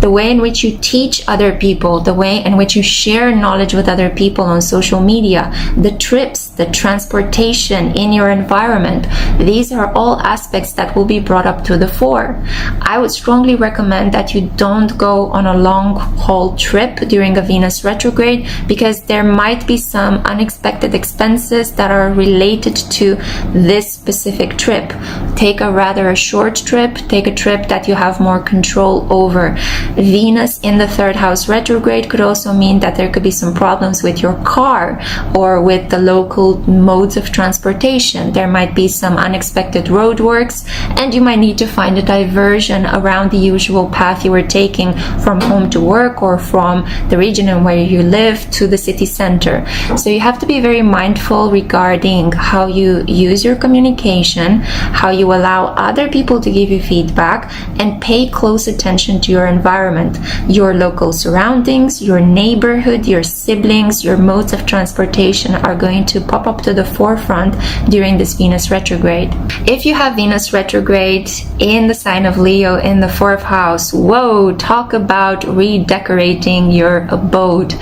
The way in which you teach other people, the way in which you share knowledge with other people on social media, the trips, the transportation in your environment, these are all aspects that will be brought up to the fore. I would strongly recommend that you don't go on a long haul trip during a Venus retrograde, because there might be some unexpected expenses that are related to this specific trip. Take a short trip, take a trip that you have more control over. Venus in the third house retrograde could also mean that there could be some problems with your car or with the local modes of transportation. There might be some unexpected roadworks, and you might need to find a diversion around the usual path you were taking from home to work or from the region in where you live to the city center. So you have to be very mindful regarding how you use your communication, how you allow other people to give you feedback, and pay close attention to your environment, your local surroundings, your neighborhood, your siblings, your modes of transportation are going to pop up to the forefront during this Venus retrograde. If you have Venus retrograde in the sign of Leo in the fourth house, whoa, talk about redecorating your abode.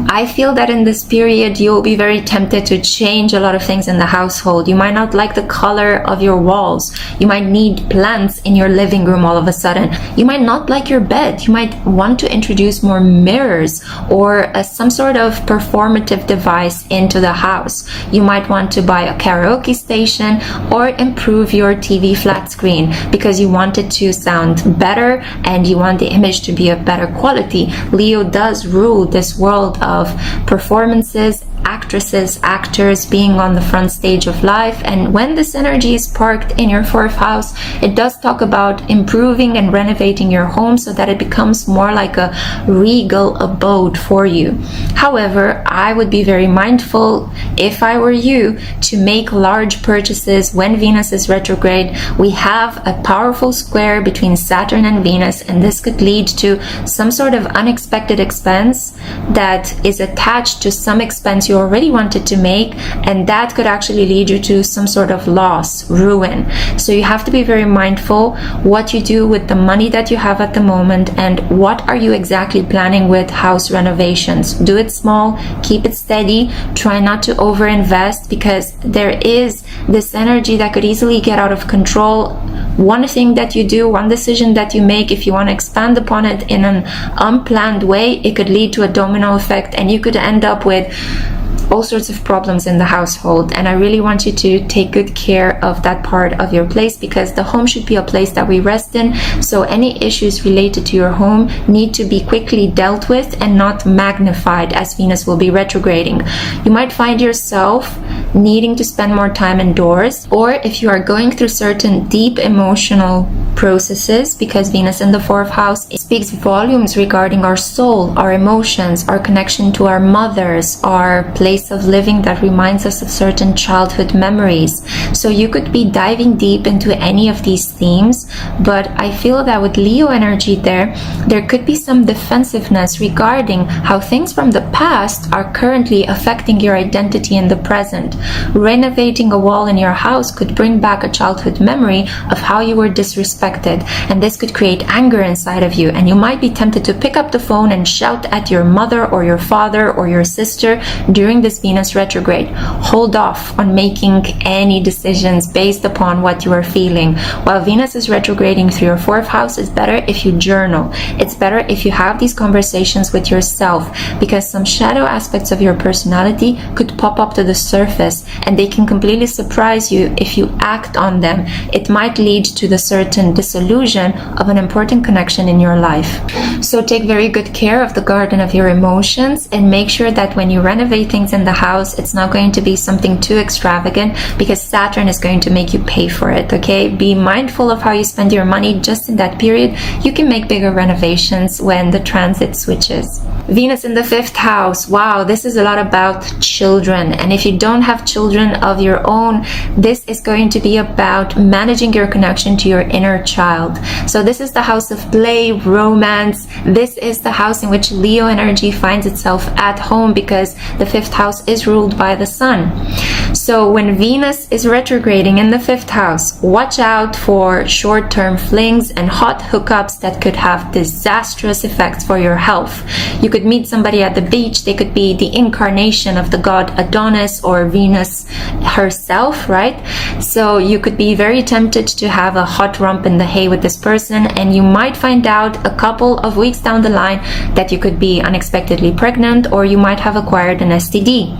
I feel that in this period you'll be very tempted to change a lot of things in the household. You might not like the color of your walls. You might need plants in your living room all of a sudden. You might not like your bed. You might want to introduce more mirrors or some sort of performative device into the house. You might want to buy a karaoke station or improve your TV flat screen because you want it to sound better and you want the image to be of better quality. Leo does rule this world of performances, actresses, actors being on the front stage of life, and when this energy is parked in your fourth house, it does talk about improving and renovating your home so that it becomes more like a regal abode for you. However, I would be very mindful, if I were you, to make large purchases when Venus is retrograde. We have a powerful square between Saturn and Venus, and this could lead to some sort of unexpected expense that is attached to some expense you you already wanted to make, and that could actually lead you to some sort of loss, ruin. So you have to be very mindful what you do with the money that you have at the moment, and what are you exactly planning with house renovations. Do it small, keep it steady, try not to overinvest, because there is this energy that could easily get out of control. One thing that you do, one decision that you make, if you want to expand upon it in an unplanned way, it could lead to a domino effect, and you could end up with all sorts of problems in the household. And I really want you to take good care of that part of your place, because the home should be a place that we rest in. So any issues related to your home need to be quickly dealt with and not magnified, as Venus will be retrograding. You might find yourself needing to spend more time indoors, or if you are going through certain deep emotional processes, because Venus in the 4th house, it speaks volumes regarding our soul, our emotions, our connection to our mothers, our place of living that reminds us of certain childhood memories. So you could be diving deep into any of these themes, but I feel that with Leo energy there could be some defensiveness regarding how things from the past are currently affecting your identity in the present. Renovating a wall in your house could bring back a childhood memory of how you were disrespected, and this could create anger inside of you, and you might be tempted to pick up the phone and shout at your mother or your father or your sister during this Venus retrograde. Hold off on making any decisions based upon what you are feeling. While Venus is retrograding through your 4th house, it's better if you journal. It's better if you have these conversations with yourself, because some shadow aspects of your personality could pop up to the surface, and they can completely surprise you if you act on them. It might lead to the certain disillusion of an important connection in your life. So take very good care of the garden of your emotions, and make sure that when you renovate things in the house, it's not going to be something too extravagant, because Saturn is going to make you pay for it. Okay, be mindful of how you spend your money just in that period. You can make bigger renovations when the transit switches. Venus in the 5th house. Wow, this is a lot about children, and if you don't have children of your own, this is going to be about managing your connection to your inner child. So this is the house of play, romance. This is the house in which Leo energy finds itself at home, because the 5th house is ruled by the sun. So when Venus is retrograding in the 5th house, watch out for short-term flings and hot hookups that could have disastrous effects for your health. You could meet somebody at the beach. They could be the incarnation of the god Adonis or Venus herself, right? So you could be very tempted to have a hot romp in the hay with this person, and you might find out a couple of weeks down the line that you could be unexpectedly pregnant, or you might have acquired an STD.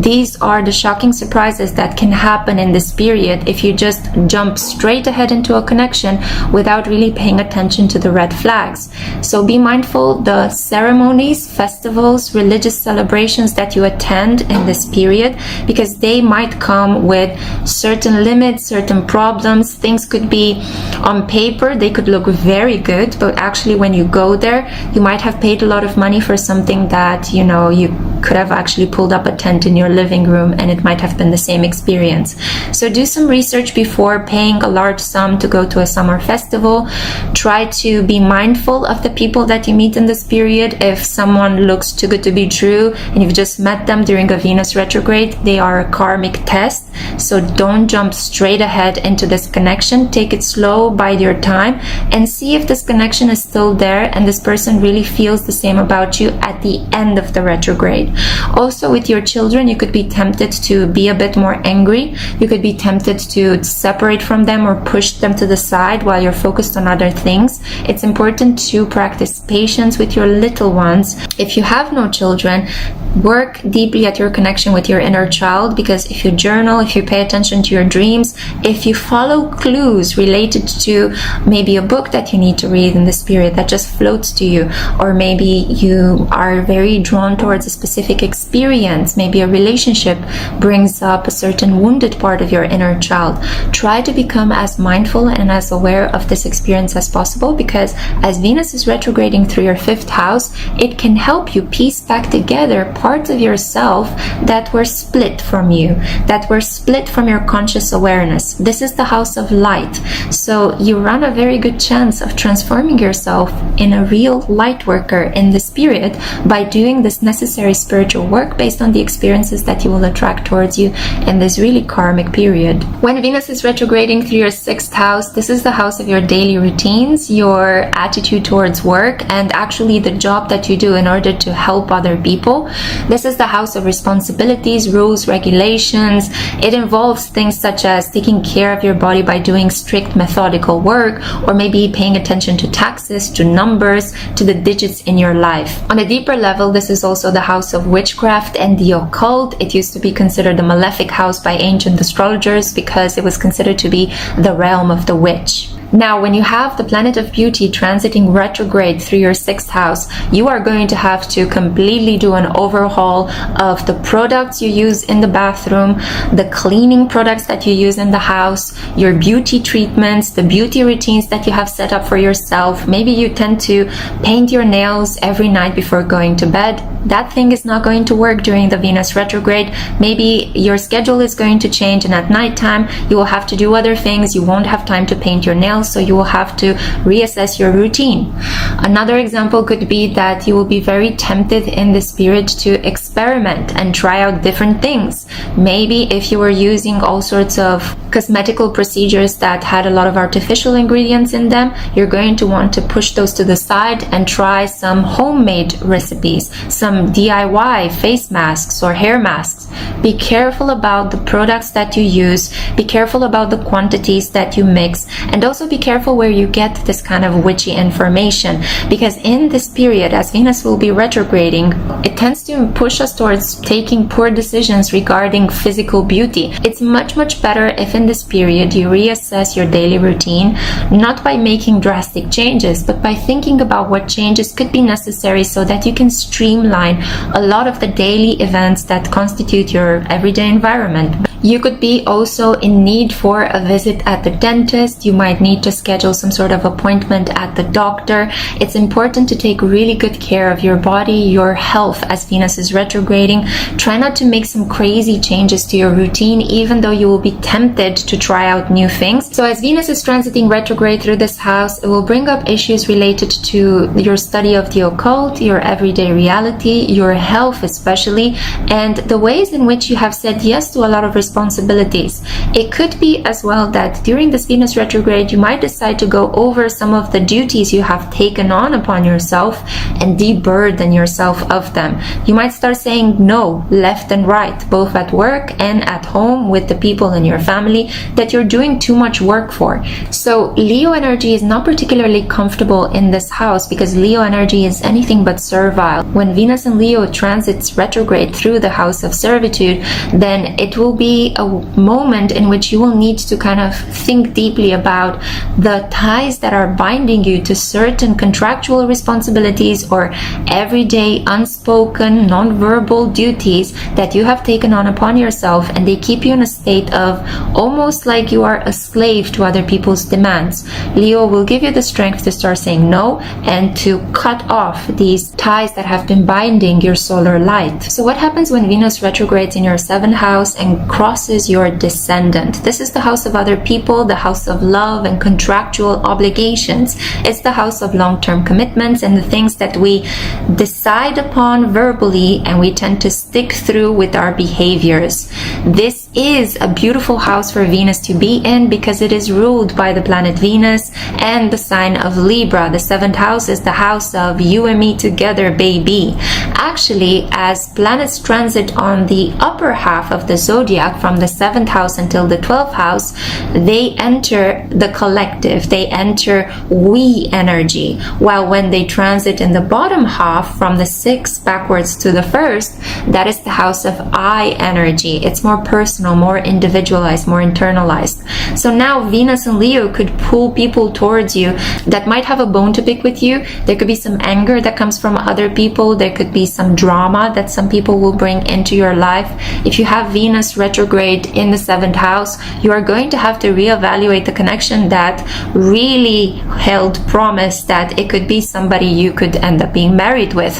These are the shocking surprises that can happen in this period if you just jump straight ahead into a connection without really paying attention to the red flags. So be mindful the ceremonies, festivals, religious celebrations that you attend in this period, because they might come with certain limits, certain problems. Things could be on paper, they could look very good, but actually when you go there, you might have paid a lot of money for something that, you know, you could have actually pulled up a tent in your living room and it might have been the same experience. So do some research before paying a large sum to go to a summer festival. Try to be mindful of the people that you meet in this period. If someone looks too good to be true and you've just met them during a Venus retrograde, they are a karmic test. So don't jump straight ahead into this connection. Take it slow, bide your time, and see if this connection is still there and this person really feels the same about you at the end of the retrograde. Also, with your children, you could be tempted to be a bit more angry. You could be tempted to separate from them or push them to the side while you're focused on other things. It's important to practice patience with your little ones. If you have no children, work deeply at your connection with your inner child, because if you journal, if you pay attention to your dreams, if you follow clues related to maybe a book that you need to read in this period that just floats to you, or maybe you are very drawn towards a specific experience, maybe a relationship brings up a certain wounded part of your inner child, try to become as mindful and as aware of this experience as possible, because as Venus is retrograding through your 5th house, it can help you piece back together parts of yourself that were split from you, that were split from your conscious awareness. This is the house of light. So you run a very good chance of transforming yourself in a real light worker in this period by doing this necessary spiritual work based on the experiences that you will attract towards you in this really karmic period. When Venus is retrograding through your 6th house, this is the house of your daily routines, your attitude towards work, and actually the job that you do in order to help other people. This is the house of responsibilities, rules, regulations. It involves things such as taking care of your body by doing strict methodical work, or maybe paying attention to taxes, to numbers, to the digits in your life. On a deeper level, this is also the house of witchcraft and the occult. It used to be considered a malefic house by ancient astrologers because it was considered to be the realm of the witch. Now, when you have the planet of beauty transiting retrograde through your 6th house, you are going to have to completely do an overhaul of the products you use in the bathroom, the cleaning products that you use in the house, your beauty treatments, the beauty routines that you have set up for yourself. Maybe you tend to paint your nails every night before going to bed. That thing is not going to work during the Venus retrograde. Maybe your schedule is going to change, and at nighttime you will have to do other things. You won't have time to paint your nails, so you will have to reassess your routine. Another example could be that you will be very tempted in this period to experiment and try out different things. Maybe if you were using all sorts of cosmetical procedures that had a lot of artificial ingredients in them, you're going to want to push those to the side and try some homemade recipes, some DIY face masks or hair masks. Be careful about the products that you use, be careful about the quantities that you mix, and also be careful where you get this kind of witchy information, because in this period, as Venus will be retrograding, it tends to push us towards taking poor decisions regarding physical beauty. It's much better if in this period you reassess your daily routine, not by making drastic changes, but by thinking about what changes could be necessary so that you can streamline a lot of the daily events that constitute your everyday environment. You could be also in need for a visit at the dentist. You might need to schedule some sort of appointment at the doctor. It's important to take really good care of your body, your health as Venus is retrograding. Try not to make some crazy changes to your routine, even though you will be tempted to try out new things. So as Venus is transiting retrograde through this house, it will bring up issues related to your study of the occult, your everyday reality, your health especially, and the ways in which you have said yes to a lot of responsibilities. It could be as well that during this Venus retrograde you might decide to go over some of the duties you have taken on upon yourself and deburden yourself of them. You might start saying no left and right, both at work and at home with the people in your family that you're doing too much work for. So Leo energy is not particularly comfortable in this house because Leo energy is anything but servile. When Venus and Leo transits retrograde through the house of servitude, then it will be a moment in which you will need to kind of think deeply about the ties that are binding you to certain contractual responsibilities or everyday unspoken non-verbal duties that you have taken on upon yourself, and they keep you in a state of almost like you are a slave to other people's demands. Leo will give you the strength to start saying no and to cut off these ties that have been binding your solar light. So what happens when Venus retrogrades in your 7th house and crosses your descendant? This is the house of other people, the house of love and contractual obligations. It's the house of long-term commitments and the things that we decide upon verbally and we tend to stick through with our behaviors. This is a beautiful house for Venus to be in because it is ruled by the planet Venus and the sign of Libra. The 7th house is the house of you and me together, baby. Actually, as planets transit on the upper half of the zodiac from the 7th house until the 12th house, they enter the collective, they enter we energy, while when they transit in the bottom half from the 6th backwards to the 1st, that is the house of I energy. It's more personal, more individualized, more internalized. So now Venus and Leo could pull people towards you that might have a bone to pick with you. There could be some anger that comes from other people. There could be some drama that some people will bring into your life. If you have Venus retrograde in the 7th house, you are going to have to reevaluate the connection connection that really held promise that it could be somebody you could end up being married with.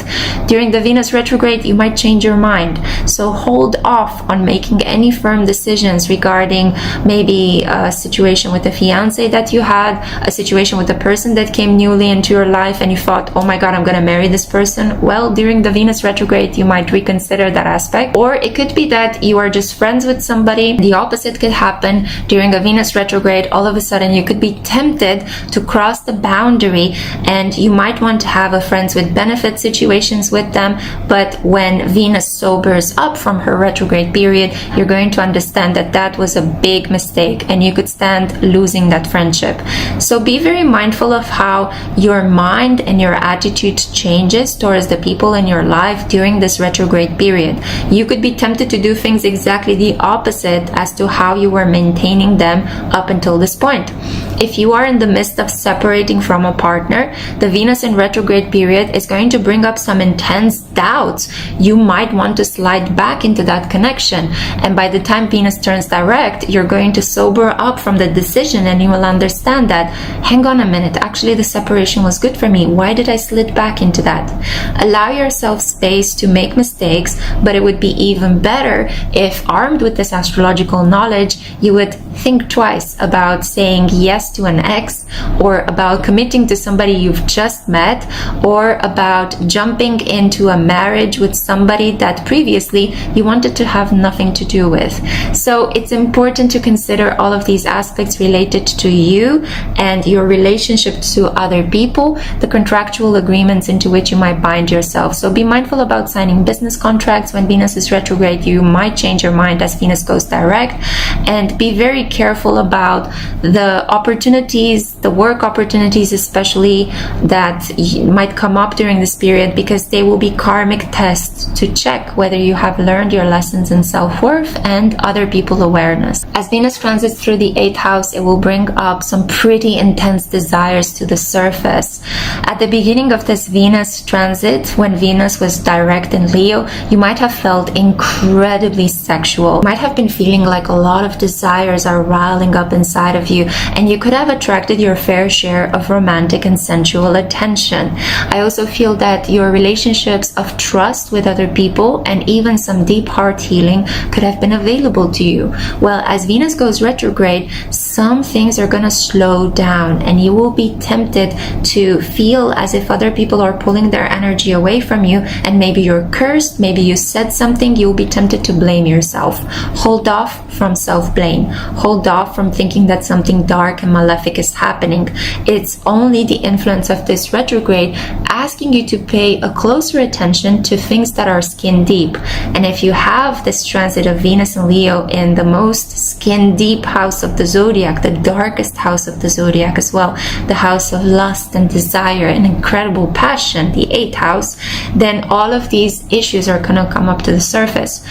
During the Venus retrograde, you might change your mind. So hold off on making any firm decisions regarding maybe a situation with a fiance that you had, a situation with a person that came newly into your life and you thought, oh my god, I'm gonna marry this person. Well, during the Venus retrograde, you might reconsider that aspect. Or it could be that you are just friends with somebody. The opposite could happen. During a Venus retrograde, all of a sudden you could be tempted to cross the boundary, and you might want to have a friends with benefit situations with them. But when Venus sobers up from her retrograde period, you're going to understand that that was a big mistake and you could stand losing that friendship. So be very mindful of how your mind and your attitude changes towards the people in your life during this retrograde period. You could be tempted to do things exactly the opposite as to how you were maintaining them up until this point. If you are in the midst of separating from a partner, the Venus in retrograde period is going to bring up some intense doubts. You might want to slide back into that connection, and by the time Venus turns direct, you're going to sober up from the decision and you will understand that, hang on a minute, actually the separation was good for me. Why did I slid back into that? Allow yourself space to make mistakes, but it would be even better if, armed with this astrological knowledge, you would think twice about saying yes to an ex, or about committing to somebody you've just met, or about jumping into a marriage with somebody that previously you wanted to have nothing to do with. So it's important to consider all of these aspects related to you and your relationship to other people, the contractual agreements into which you might bind yourself. So be mindful about signing business contracts. When Venus is retrograde, you might change your mind as Venus goes direct, and be very careful about the opportunities, the work opportunities especially, that might come up during this period, because they will be karmic tests to check whether you have learned your lessons in self-worth and other people awareness. As Venus transits through the 8th house, it will bring up some pretty intense desires to the surface. At the beginning of this Venus transit, when Venus was direct in Leo, you might have felt incredibly sexual. You might have been feeling like a lot of desires are riling up inside of you, and you could have attracted your fair share of romantic and sensual attention. I also feel that your relationships of trust with other people and even some deep heart healing could have been available to you. Well, as Venus goes retrograde, some things are gonna slow down, and you will be tempted to feel as if other people are pulling their energy away from you, and maybe you're cursed, maybe you said something, you'll be tempted to blame yourself. Hold off from self-blame. Hold off from thinking that something dark and malefic is happening. It's only the influence of this retrograde asking you to pay a closer attention to things that are skin deep. And if you have this transit of Venus and Leo in the most skin deep house of the zodiac, the darkest house of the zodiac as well, the house of lust and desire and incredible passion, the 8th house, then all of these issues are gonna come up to the surface.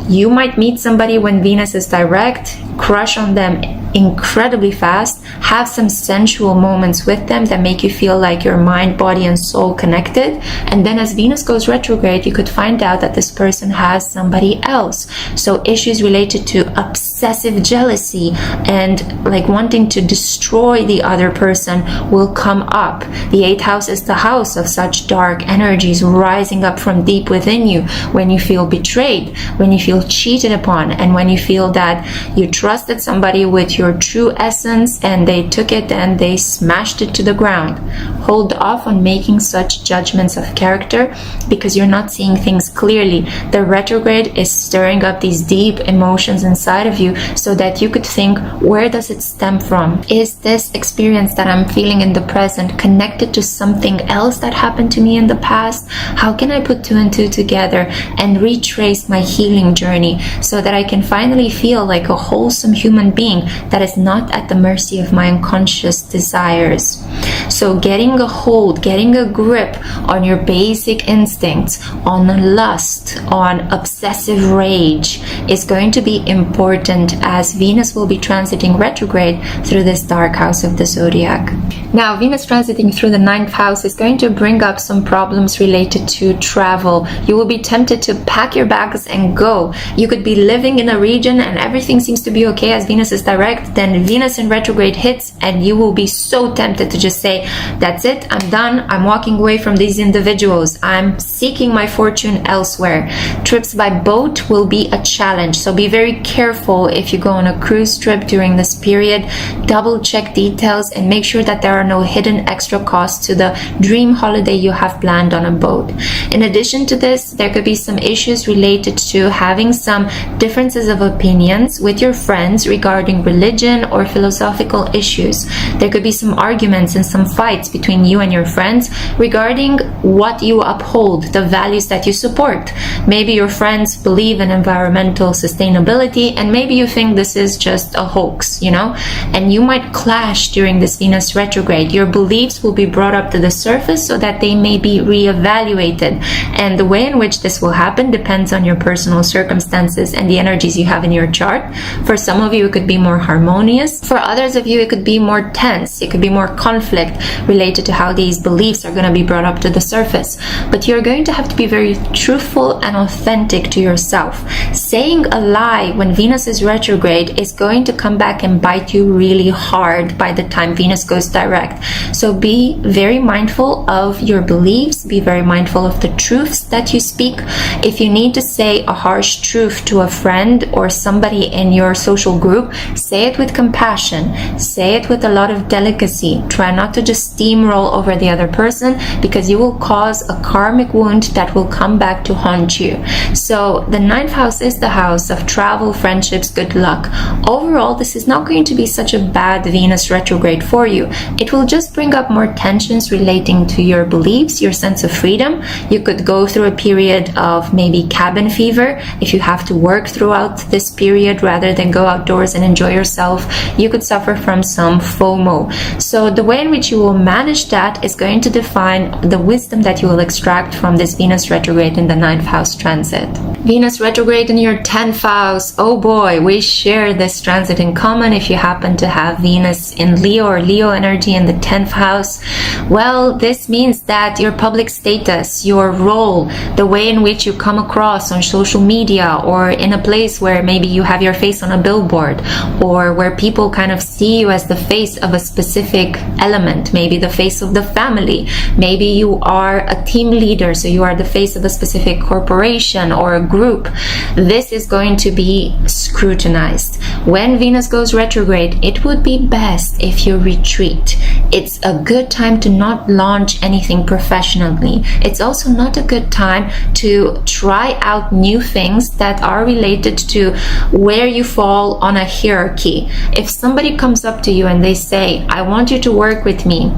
You might meet somebody when Venus is direct, crush on them incredibly fast, have some sensual moments with them that make you feel like your mind, body, and soul connected, and then as Venus goes retrograde, you could find out that this person has somebody else. So issues related to obsessive jealousy and like wanting to destroy the other person will come up. The 8th house is the house of such dark energies rising up from deep within you, when you feel betrayed, when you feel cheated upon, and when you feel that you trusted somebody with your true essence and they took it and they smashed it to the ground. Hold off on making such judgments of character, because you're not seeing things clearly. The retrograde is stirring up these deep emotions inside of you so that you could think, where does it stem from? Is this experience that I'm feeling in the present connected to something else that happened to me in the past? How can I put 2 and 2 together and retrace my healing journey so that I can finally feel like a wholesome human being that is not at the mercy of my unconscious desires? So getting a hold, getting a grip on your basic instincts, on lust, on obsessive rage is going to be important, as Venus will be transiting retrograde through this dark house of the zodiac. Now, Venus transiting through the 9th house is going to bring up some problems related to travel. You will be tempted to pack your bags and go. You could be living in a region and everything seems to be okay as Venus is direct, then Venus in retrograde hits and you will be so tempted to just say, that's it, I'm done, I'm walking away from these individuals, I'm seeking my fortune elsewhere. Trips by boat will be a challenge, so be very careful if you go on a cruise trip during this period. Double check details and make sure that there are no hidden extra costs to the dream holiday you have planned on a boat. In addition to this, there could be some issues related to having some differences of opinions with your friends regarding religion or philosophical issues. There could be some arguments and some fights between you and your friends regarding what you uphold, the values that you support. Maybe your friends believe in environmental sustainability and maybe you think this is just a hoax, you know, and you might clash during this Venus retrograde. Your beliefs will be brought up to the surface so that they may be reevaluated, and the way in which this will happen depends on your personal circumstances and the energies you have in your chart. For some of you it could be more harmonious, for others of you it could be more tense, it could be more conflict related to how these beliefs are going to be brought up to the surface. But you're going to have to be very truthful and authentic to yourself. Saying a lie when Venus is retrograde is going to come back and bite you really hard by the time Venus goes direct. So be very mindful of your beliefs, be very mindful of the truths that you speak. If you need to say a harsh truth to a friend or somebody in your social group, say it with compassion, say it with a lot of delicacy. Try not to just steamroll over the other person, because you will cause a karmic wound that will come back to haunt you. So the 9th house is the house of travel, friendships, good luck. Overall, this is not going to be such a bad Venus retrograde for you. It will just bring up more tensions relating to your beliefs, your sense of freedom. You could go through a period of maybe cabin fever if you have to work throughout this period rather than go outdoors and enjoy yourself. You could suffer from some FOMO. So the way in which you will manage that is going to define the wisdom that you will extract from this Venus retrograde in the 9th house transit. Venus retrograde in your 10th house. Oh boy, we share this transit in common. If you happen to have Venus in Leo or Leo energy in the 10th house, well, this means that your public status, your role, the way in which you come across on social media or in a place where maybe you have your face on a billboard, or where people kind of see you as the face of a specific element, maybe the face of the family, maybe you are a team leader, so you are the face of a specific corporation or a group. This is going to be scrutinized. When Venus goes retrograde, it would be best if you retreat. It's a good time to not launch anything professionally. It's also not a good time to try out new things that are related to where you fall on a hierarchy. If somebody comes up to you and they say, I want you to work with me,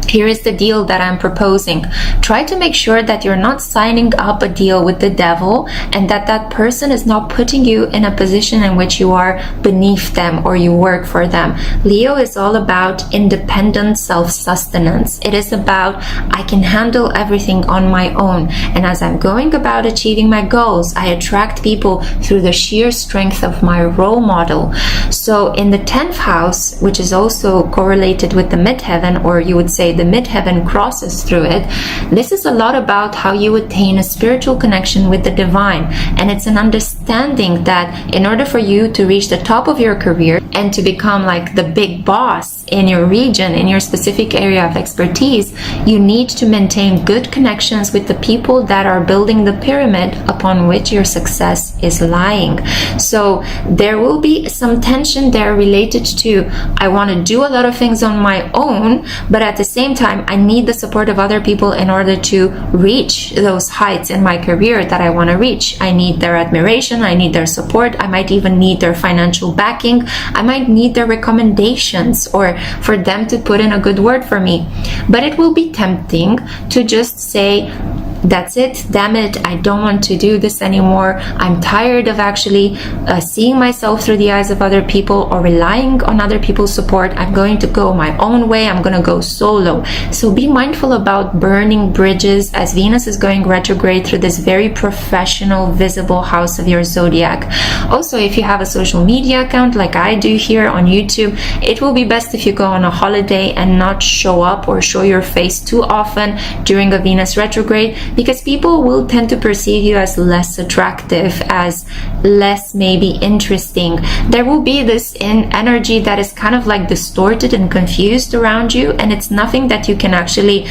here is the deal that I'm proposing. Try to make sure that you're not signing up a deal with the devil and that that person is not putting you in a position in which you are beneath them or you work for them. Leo is all about independent self-sustenance. It is about, I can handle everything on my own. And as I'm going about achieving my goals, I attract people through the sheer strength of my role model. So in the 10th house, which is also correlated with the midheaven, or you would say the midheaven crosses through it, this is a lot about how you attain a spiritual connection with the divine. And it's an understanding that in order for you to reach the top of your career and to become like the big boss in your region, in your specific area of expertise, you need to maintain good connections with the people that are building the pyramid upon which your success is lying. So there will be some tension there related to, I want to do a lot of things on my own, but at the same time, I need the support of other people in order to reach those heights in my career that I want to reach. I need their admiration, I need their support, I might even need their financial backing, I might need their recommendations, or for them to put in a good word for me. But it will be tempting to just say, that's it, damn it, I don't want to do this anymore. I'm tired of actually seeing myself through the eyes of other people or relying on other people's support. I'm going to go my own way, I'm going to go solo. So be mindful about burning bridges as Venus is going retrograde through this very professional, visible house of your zodiac. Also, if you have a social media account like I do here on YouTube, it will be best if you go on a holiday and not show up or show your face too often during a Venus retrograde, because people will tend to perceive you as less attractive, as less maybe interesting. There will be this energy that is kind of like distorted and confused around you, and it's nothing that you can actually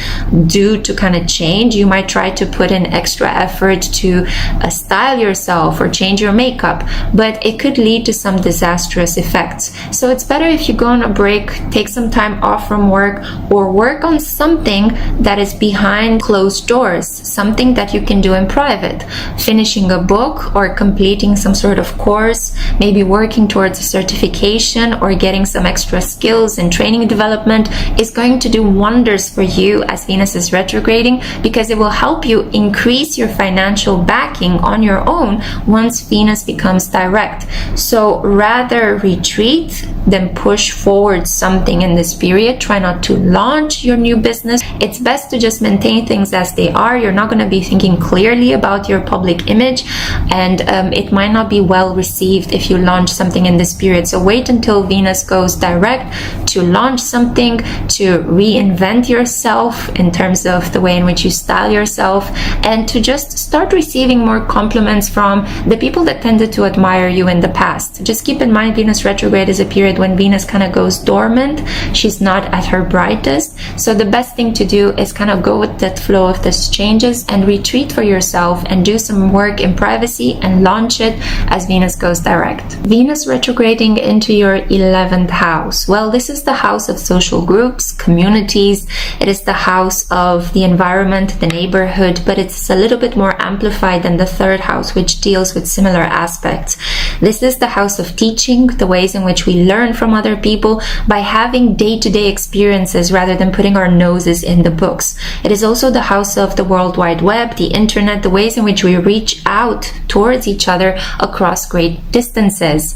do to kind of change. You might try to put in extra effort to style yourself or change your makeup, but it could lead to some disastrous effects. So it's better if you go on a break, take some time off from work, or work on something that is behind closed doors, something that you can do in private. Finishing a book or completing some sort of course, maybe working towards a certification or getting some extra skills in training development is going to do wonders for you as Venus is retrograding, because it will help you increase your financial backing on your own once Venus becomes direct. So rather retreat than push forward something in this period. Try not to launch your new business. It's best to just maintain things as they are. You're not going to be thinking clearly about your public image, and it might not be well received if you launch something in this period. So wait until Venus goes direct to launch something, to reinvent yourself in terms of the way in which you style yourself, and to just start receiving more compliments from the people that tended to admire you in the past. Just keep in mind, Venus retrograde is a period when Venus kind of goes dormant. She's not at her brightest. So the best thing to do is kind of go with that flow of these changes and retreat for yourself and do some work in privacy and launch it as Venus goes direct. Venus retrograding into your 11th house. Well, this is the house of social groups, communities. It is the house of the environment, the neighborhood, but it's a little bit more amplified than the 3rd house, which deals with similar aspects. This is the house of teaching, the ways in which we learn from other people by having day-to-day experiences rather than putting our noses in the books. It is also the house of the World Wide Web, the internet, the ways in which we reach out towards each other across great distances.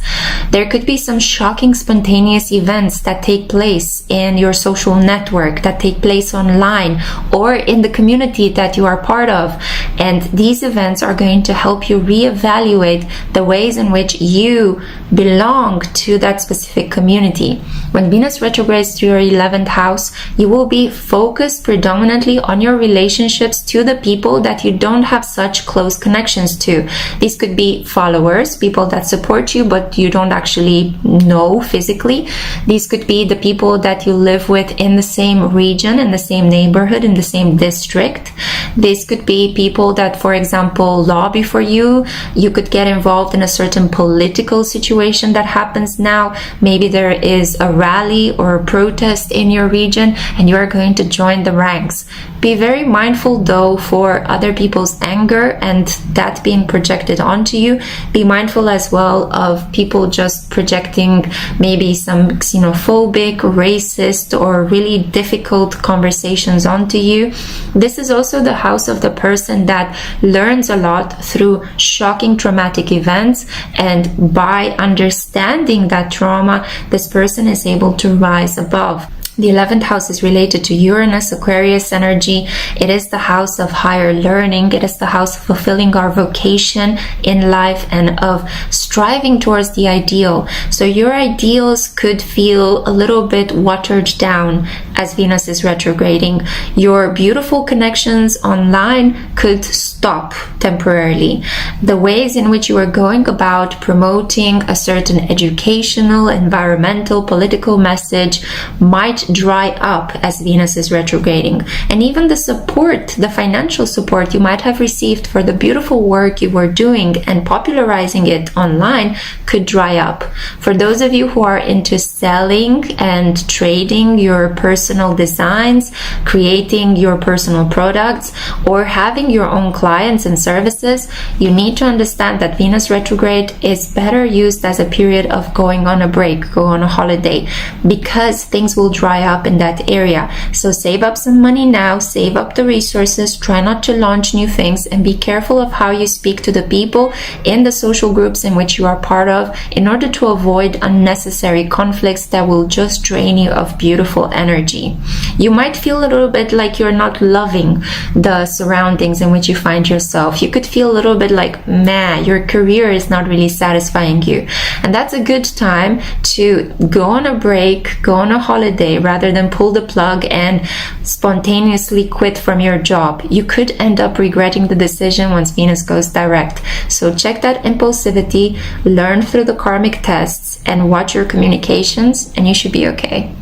There could be some shocking, spontaneous events that take place in your social network, that take place online or in the community that you are part of. And these events are going to help you reevaluate the ways in which you belong to that specific community. When Venus retrogrades to your 11th house, you will be focused predominantly on your relationships to the people that you don't have such close connections to. These could be followers, people that support you but you don't actually know physically. These could be the people that you live with in the same region, in the same neighborhood, in the same district. These could be people that, for example, lobby for you. You could get involved in a certain political situation that happens now. Maybe there is a rally or a protest in your region and you are going to join the ranks. Be very mindful though for other people's anger and that being projected onto you. Be mindful as well of people just projecting maybe some xenophobic, racist, or really difficult conversations onto you. This is also the house of the person that learns a lot through shocking traumatic events, and by understanding that trauma, this person is able to rise above. The 11th house is related to Uranus, Aquarius energy. It is the house of higher learning. It is the house of fulfilling our vocation in life and of striving towards the ideal. So your ideals could feel a little bit watered down as Venus is retrograding. Your beautiful connections online could stop temporarily. The ways in which you are going about promoting a certain educational, environmental, political message might dry up as Venus is retrograding. And even the support, the financial support you might have received for the beautiful work you were doing and popularizing it online could dry up. For those of you who are into selling and trading your personal designs, creating your personal products, or having your own clients and services, you need to understand that Venus retrograde is better used as a period of going on a break, go on a holiday, because things will dry up in that area. So save up some money now, save up the resources, try not to launch new things, and be careful of how you speak to the people in the social groups in which you are part of in order to avoid unnecessary conflicts that will just drain you of beautiful energy. energy. You might feel a little bit like you're not loving the surroundings in which you find yourself. You could feel a little bit like, man, your career is not really satisfying you. And that's a good time to go on a break, go on a holiday, rather than pull the plug and spontaneously quit from your job. You could end up regretting the decision once Venus goes direct. So check that impulsivity, learn through the karmic tests, and watch your communications, and you should be okay.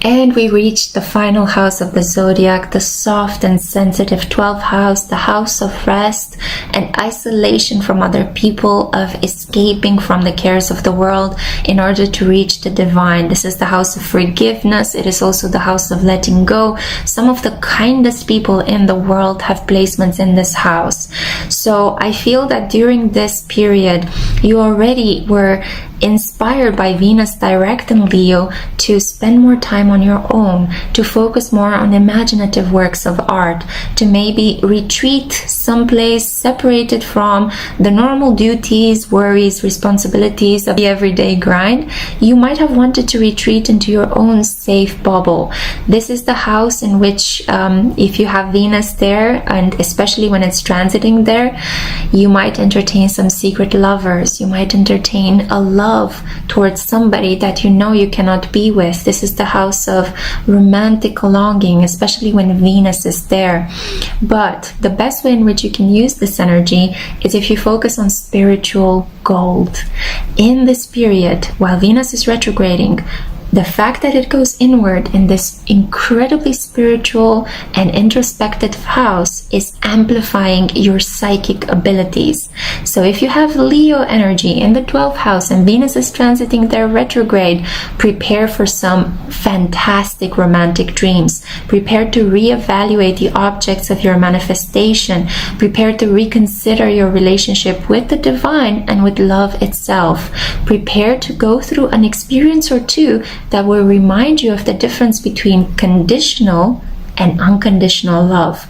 And we reached the final house of the zodiac, the soft and sensitive 12th house, the house of rest and isolation from other people, of escaping from the cares of the world in order to reach the divine. This is the house of forgiveness. It is also the house of letting go. Some of the kindest people in the world have placements in this house. So I feel that during this period, you already were inspired by Venus direct in Leo to spend more time on your own, to focus more on imaginative works of art, to maybe retreat someplace separated from the normal duties, worries, responsibilities of the everyday grind. You might have wanted to retreat into your own safe bubble. This is the house in which if you have Venus there, and especially when it's transiting there, you might entertain some secret lovers. You might entertain a love towards somebody that you know you cannot be with. This is the house of romantic longing, especially when Venus is there. But the best way in which you can use this energy is if you focus on spiritual gold. In this period, while Venus is retrograding, the fact that it goes inward in this incredibly spiritual and introspective house is amplifying your psychic abilities. So if you have Leo energy in the 12th house and Venus is transiting there retrograde, prepare for some fantastic romantic dreams. Prepare to reevaluate the objects of your manifestation. Prepare to reconsider your relationship with the divine and with love itself. Prepare to go through an experience or two that will remind you of the difference between conditional and unconditional love,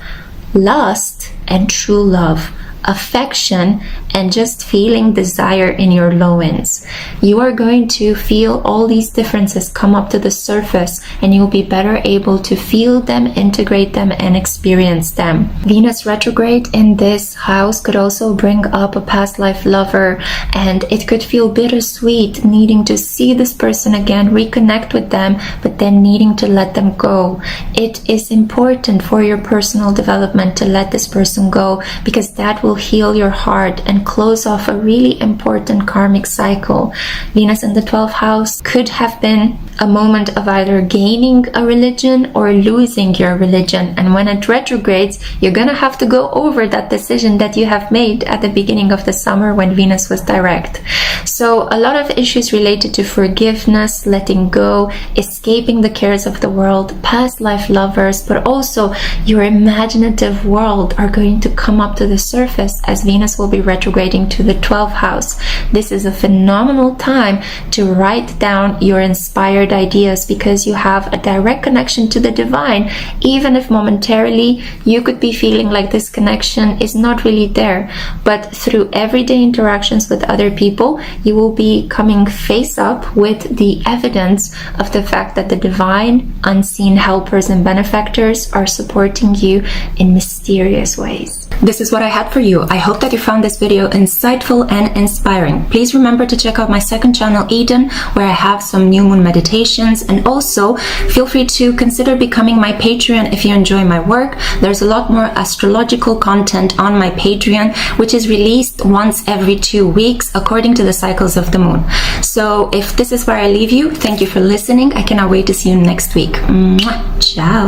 lust and true love, affection and just feeling desire in your loins. You are going to feel all these differences come up to the surface, and you'll be better able to feel them, integrate them, and experience them. Venus retrograde in this house could also bring up a past life lover, and it could feel bittersweet, needing to see this person again, reconnect with them, but then needing to let them go. It is important for your personal development to let this person go, because that will heal your heart and close off a really important karmic cycle. Venus in the 12th house could have been a moment of either gaining a religion or losing your religion, and when it retrogrades, you're gonna have to go over that decision that you have made at the beginning of the summer when Venus was direct. So a lot of issues related to forgiveness, letting go, escaping the cares of the world, past life lovers, but also your imaginative world are going to come up to the surface as Venus will be retrograding to the 12th house. This is a phenomenal time to write down your inspired ideas, because you have a direct connection to the divine, even if momentarily you could be feeling like this connection is not really there. But through everyday interactions with other people, you will be coming face up with the evidence of the fact that the divine, unseen helpers and benefactors are supporting you in mysterious ways. This is what I had for you. I hope that you found this video insightful and inspiring. Please remember to check out my second channel, Eden, where I have some new moon meditations, and also feel free to consider becoming my Patreon if you enjoy my work. There's a lot more astrological content on my Patreon, which is released once every 2 weeks according to the cycles of the moon. So if this is where I leave you, thank you for listening. I cannot wait to see you next week. Mwah. Ciao.